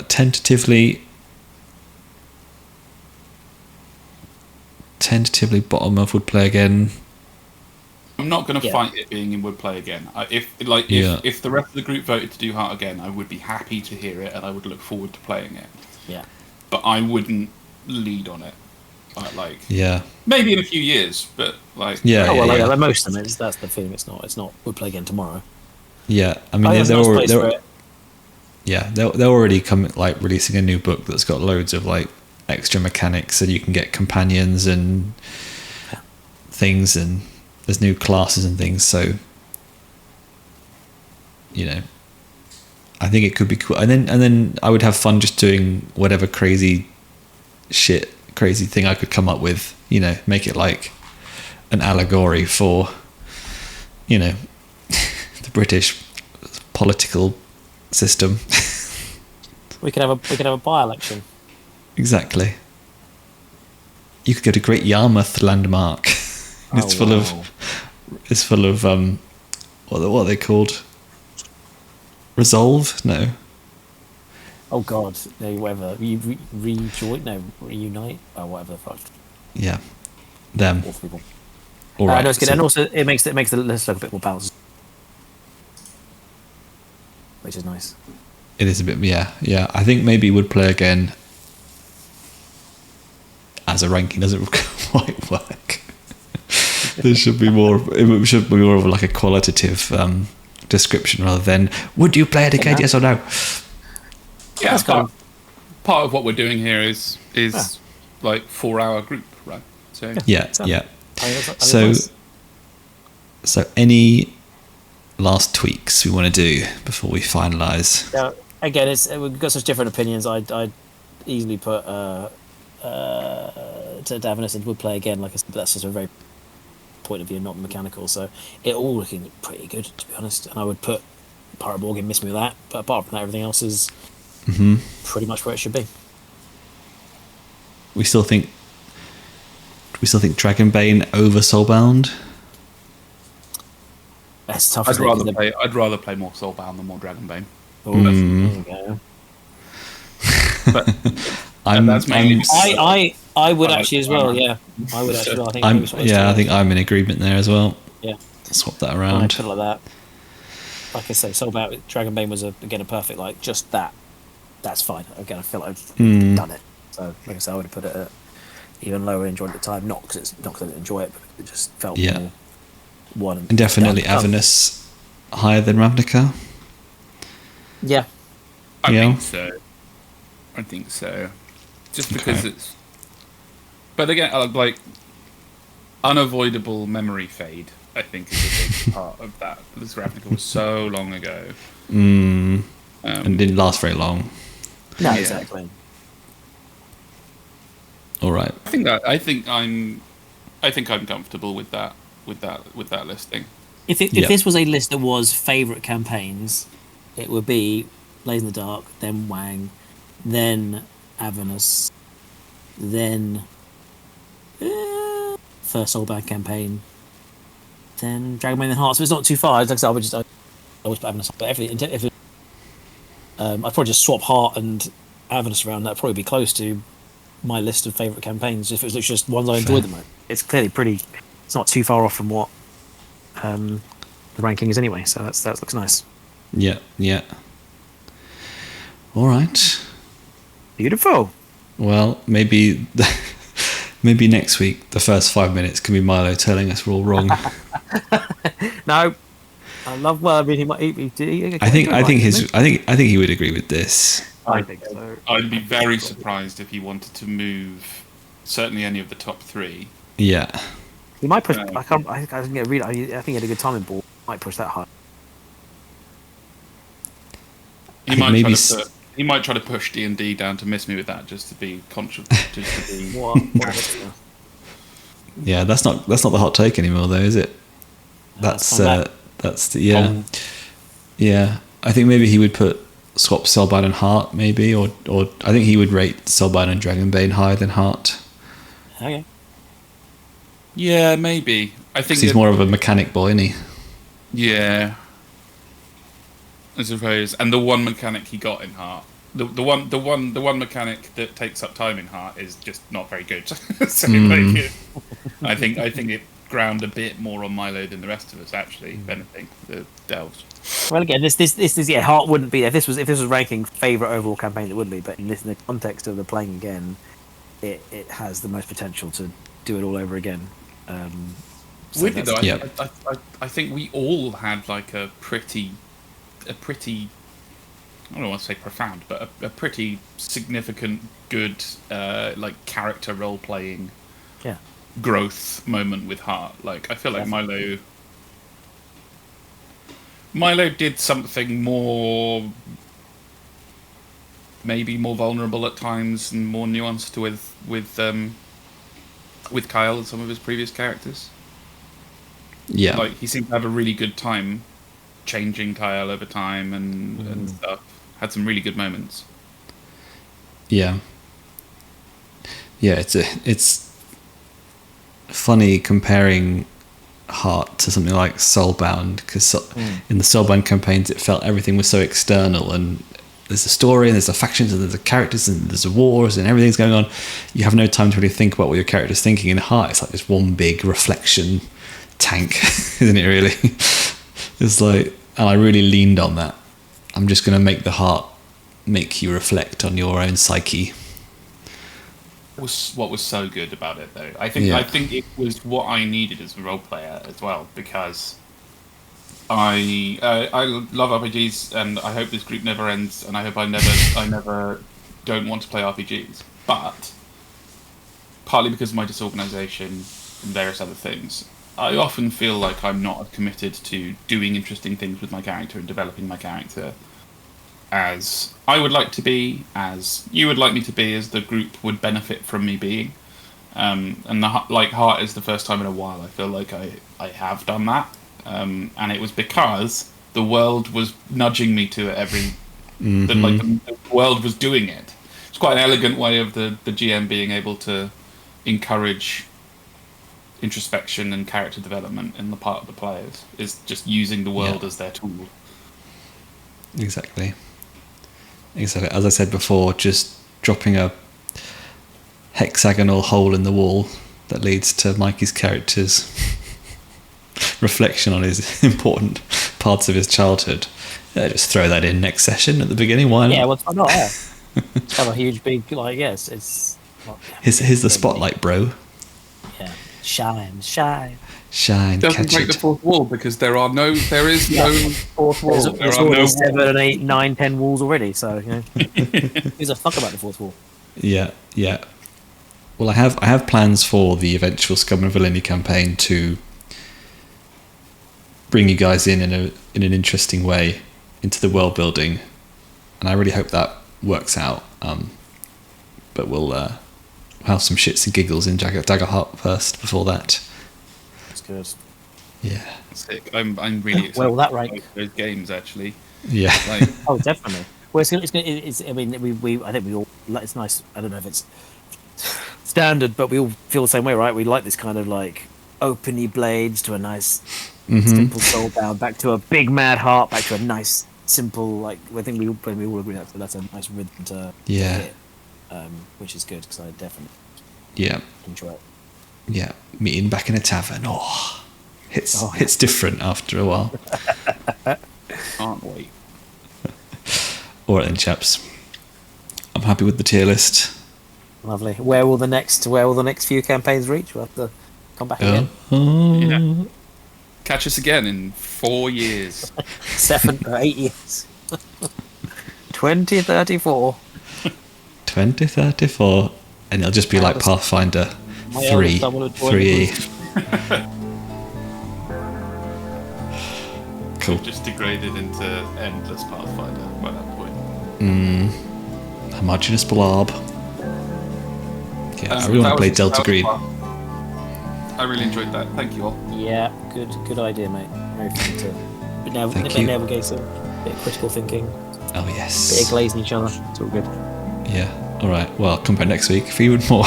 A: tentatively bottom of would play again.
C: I'm not going to fight it being in would play again. If the rest of the group voted to do Heart again, I would be happy to hear it and I would look forward to playing it.
B: Yeah.
C: But I wouldn't lead on it.
A: Yeah.
C: Maybe in a few years, but like...
B: Yeah. Like most of them, that's the feeling. It's not would play again tomorrow.
A: Yeah. I mean, they're already releasing a new book that's got loads of like extra mechanics, and you can get companions and things, and there's new classes and things, so you know, I think it could be cool. And then I would have fun just doing whatever crazy thing I could come up with, you know, make it like an allegory for, you know, the British political system.
B: We could have a by-election.
A: Exactly. You could go to Great Yarmouth Landmark. It's full of what are they called? Resolve? No.
B: Oh God, no, whatever. Reunite, or whatever the fuck.
A: Yeah, them.
B: Awful people.
A: All right.
B: No, it's good, and also it makes the list look a bit more balanced, which is nice.
A: It is a bit, yeah. I think maybe would play again as a ranking doesn't quite work. It should be more of like a qualitative description rather than would you play it again, yes or no?
C: Yeah, part of what we're doing here is like 4-hour group, right? So
A: yeah. So any last tweaks we want to do before we finalise?
B: Now, again, we've got such different opinions. I'd easily put to Avernus and would play again. Like I said, but that's just a very point of view, not mechanical. So it all looking pretty good, to be honest. And I would put Pirate Borg and miss me with that. But apart from that, everything else is pretty much where it should be.
A: We still think Dragonbane over Soulbound.
B: That's tough.
C: I'd rather play more Soulbound than more Dragonbane.
B: There you go.
C: But that's mainly.
B: I would actually as well. Yeah, I would actually.
A: I think I'm in agreement there as well.
B: Yeah,
A: swap that around.
B: Put it like that. Like I say, Soulbound Dragonbane was again a perfect, like just that that's fine. Again, I feel like I've done it. So, like I said, I would have put it at even lower enjoyed at the time. Not because I didn't enjoy it, but it just felt more one.
A: And definitely Avernus higher than Ravnica.
B: Yeah.
C: I think so. Just because it's... But again, like, unavoidable memory fade, I think, is a big part of that. This Ravnica was so long ago.
A: And didn't last very long.
B: No, exactly.
A: All right.
C: I think I'm comfortable with that listing.
B: If this was a list that was favourite campaigns, it would be Blaze in the Dark, then Wang, then Avernus, then first Soulbound campaign, then Dragonbane and Hearts. So it's not too far. Like I said, I always put Avernus, but if I'd probably just swap Heart and Avernus around. That'd probably be close to my list of favourite campaigns if it was just ones I enjoyed the most. It's clearly pretty. It's not too far off from what the ranking is anyway. So that looks nice.
A: Yeah. All right.
B: Beautiful.
A: Well, maybe next week the first 5 minutes can be Milo telling us we're all wrong.
B: No, I love. Well, I mean, he might. I
A: think he would agree with this.
B: I think so.
C: I'd be very surprised if he wanted to move certainly any of the top three.
A: Yeah.
B: He might push. I think he had a good time in Borg. Might push that hard.
C: He might try to push D&D down to miss me with that, just to be conscious. Just to be.
A: Yeah, that's not the hot take anymore, though, is it? That's I think maybe he would swap Soulbound and Heart, maybe, or I think he would rate Soulbound and Dragonbane higher than Heart.
B: Okay.
C: Yeah, maybe. I think
A: he's more of a mechanic boy, isn't he?
C: Yeah. I suppose, and the one mechanic he got in Heart, the one mechanic that takes up time in Heart is just not very good. So I think it ground a bit more on Milo than the rest of us, actually. If anything, the Delves.
B: Well, again, this Heart wouldn't be there. If this was ranking favourite overall campaign, it would be. But in the context of the playing again, it has the most potential to do it all over again.
C: Weirdly though, I think we all had like a pretty, I don't want to say profound, but a pretty significant, good, like character role playing, growth moment with Heart. Like I feel like Milo did something more, maybe more vulnerable at times and more nuanced with Kyle and some of his previous characters.
A: Yeah,
C: like he seemed to have a really good time changing Kyle over time and stuff. Had some really good moments.
A: Yeah, it's funny comparing Heart to something like Soulbound, because in the Soulbound campaigns it felt everything was so external, and there's a story and there's the factions and there's the characters and there's the wars and everything's going on. You have no time to really think about what your character's thinking. In Heart, it's like this one big reflection tank, isn't it, really? It's like, and I really leaned on that. I'm just going to make the Heart make you reflect on your own psyche.
C: Was what was so good about it, though. I think it was what I needed as a role player as well, because I love RPGs, and I hope this group never ends, and I hope I never don't want to play RPGs. But partly because of my disorganization and various other things, I often feel like I'm not as committed to doing interesting things with my character and developing my character as I would like to be, as you would like me to be, as the group would benefit from me being. And Heart is the first time in a while I feel like I have done that. And it was because the world was nudging me to it the world was doing it. It's quite an elegant way of the GM being able to encourage introspection and character development in the part of the players, is just using the world as their tool.
A: Exactly. As I said before, just dropping a hexagonal hole in the wall that leads to Mikey's character's reflection on his important parts of his childhood. Just throw that in next session at the beginning. Why not?
B: Yeah, well, why not? Have a huge big like yes, it's. Well,
A: Here's the spotlight, bro.
B: Yeah, shine, shine.
A: Shine,
C: Doesn't
A: catch
C: break
A: it.
C: the fourth wall because there is no fourth wall.
B: There's
C: There are
B: already
C: no
B: 7, 8, 9, 10 walls already. So you know, who's a fuck about the fourth wall?
A: Yeah, yeah. Well, I have plans for the eventual Scum and Villainy campaign to bring you guys in an interesting way into the world building, and I really hope that works out. But we'll have some shits and giggles in Daggerheart first before that.
B: That's good.
A: Yeah.
C: sick. I'm really excited
B: Well, that
C: about
B: rank.
C: those games actually.
A: Yeah.
C: Like,
B: Oh, definitely. Well, it's. I mean, I think we all. It's nice. I don't know if it's standard, but we all feel the same way, right? We like this kind of like openy blades to a nice simple Soulbound, back to a big mad heart, back to a nice simple like. I think we all agree that's a nice rhythm to hit, which is good because I definitely enjoy it.
A: Yeah. Meeting back in a tavern. Oh, it's different after a while.
C: can't wait.
A: All right then, chaps. I'm happy with the tier list.
B: Lovely. Where will the next few campaigns reach? We'll have to come back again.
C: Yeah. Catch us again in 4 years.
B: 7 or 8 years. 2034.
A: 2034, and it'll just be like Pathfinder
B: My
A: 3,
B: eldest son will have joined
A: 3E. Cool.
C: Just degraded into endless Pathfinder by that point.
A: Homogeneous blob. Yeah, I really want to play Delta Green.
C: Fun. I really enjoyed that. Thank you all.
B: Yeah, good idea, mate. Very fun to
A: Thank you.
B: navigate some bit of critical thinking,
A: Oh
B: bit of
A: yes.
B: glazing each other. It's all good.
A: Yeah. All right. Well, come back next week for even more.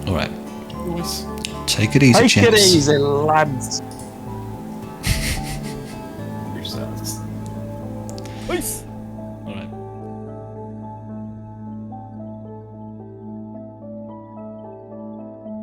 A: All right.
C: Always.
A: Take it easy,
B: Take
A: chaps.
B: it easy, lads.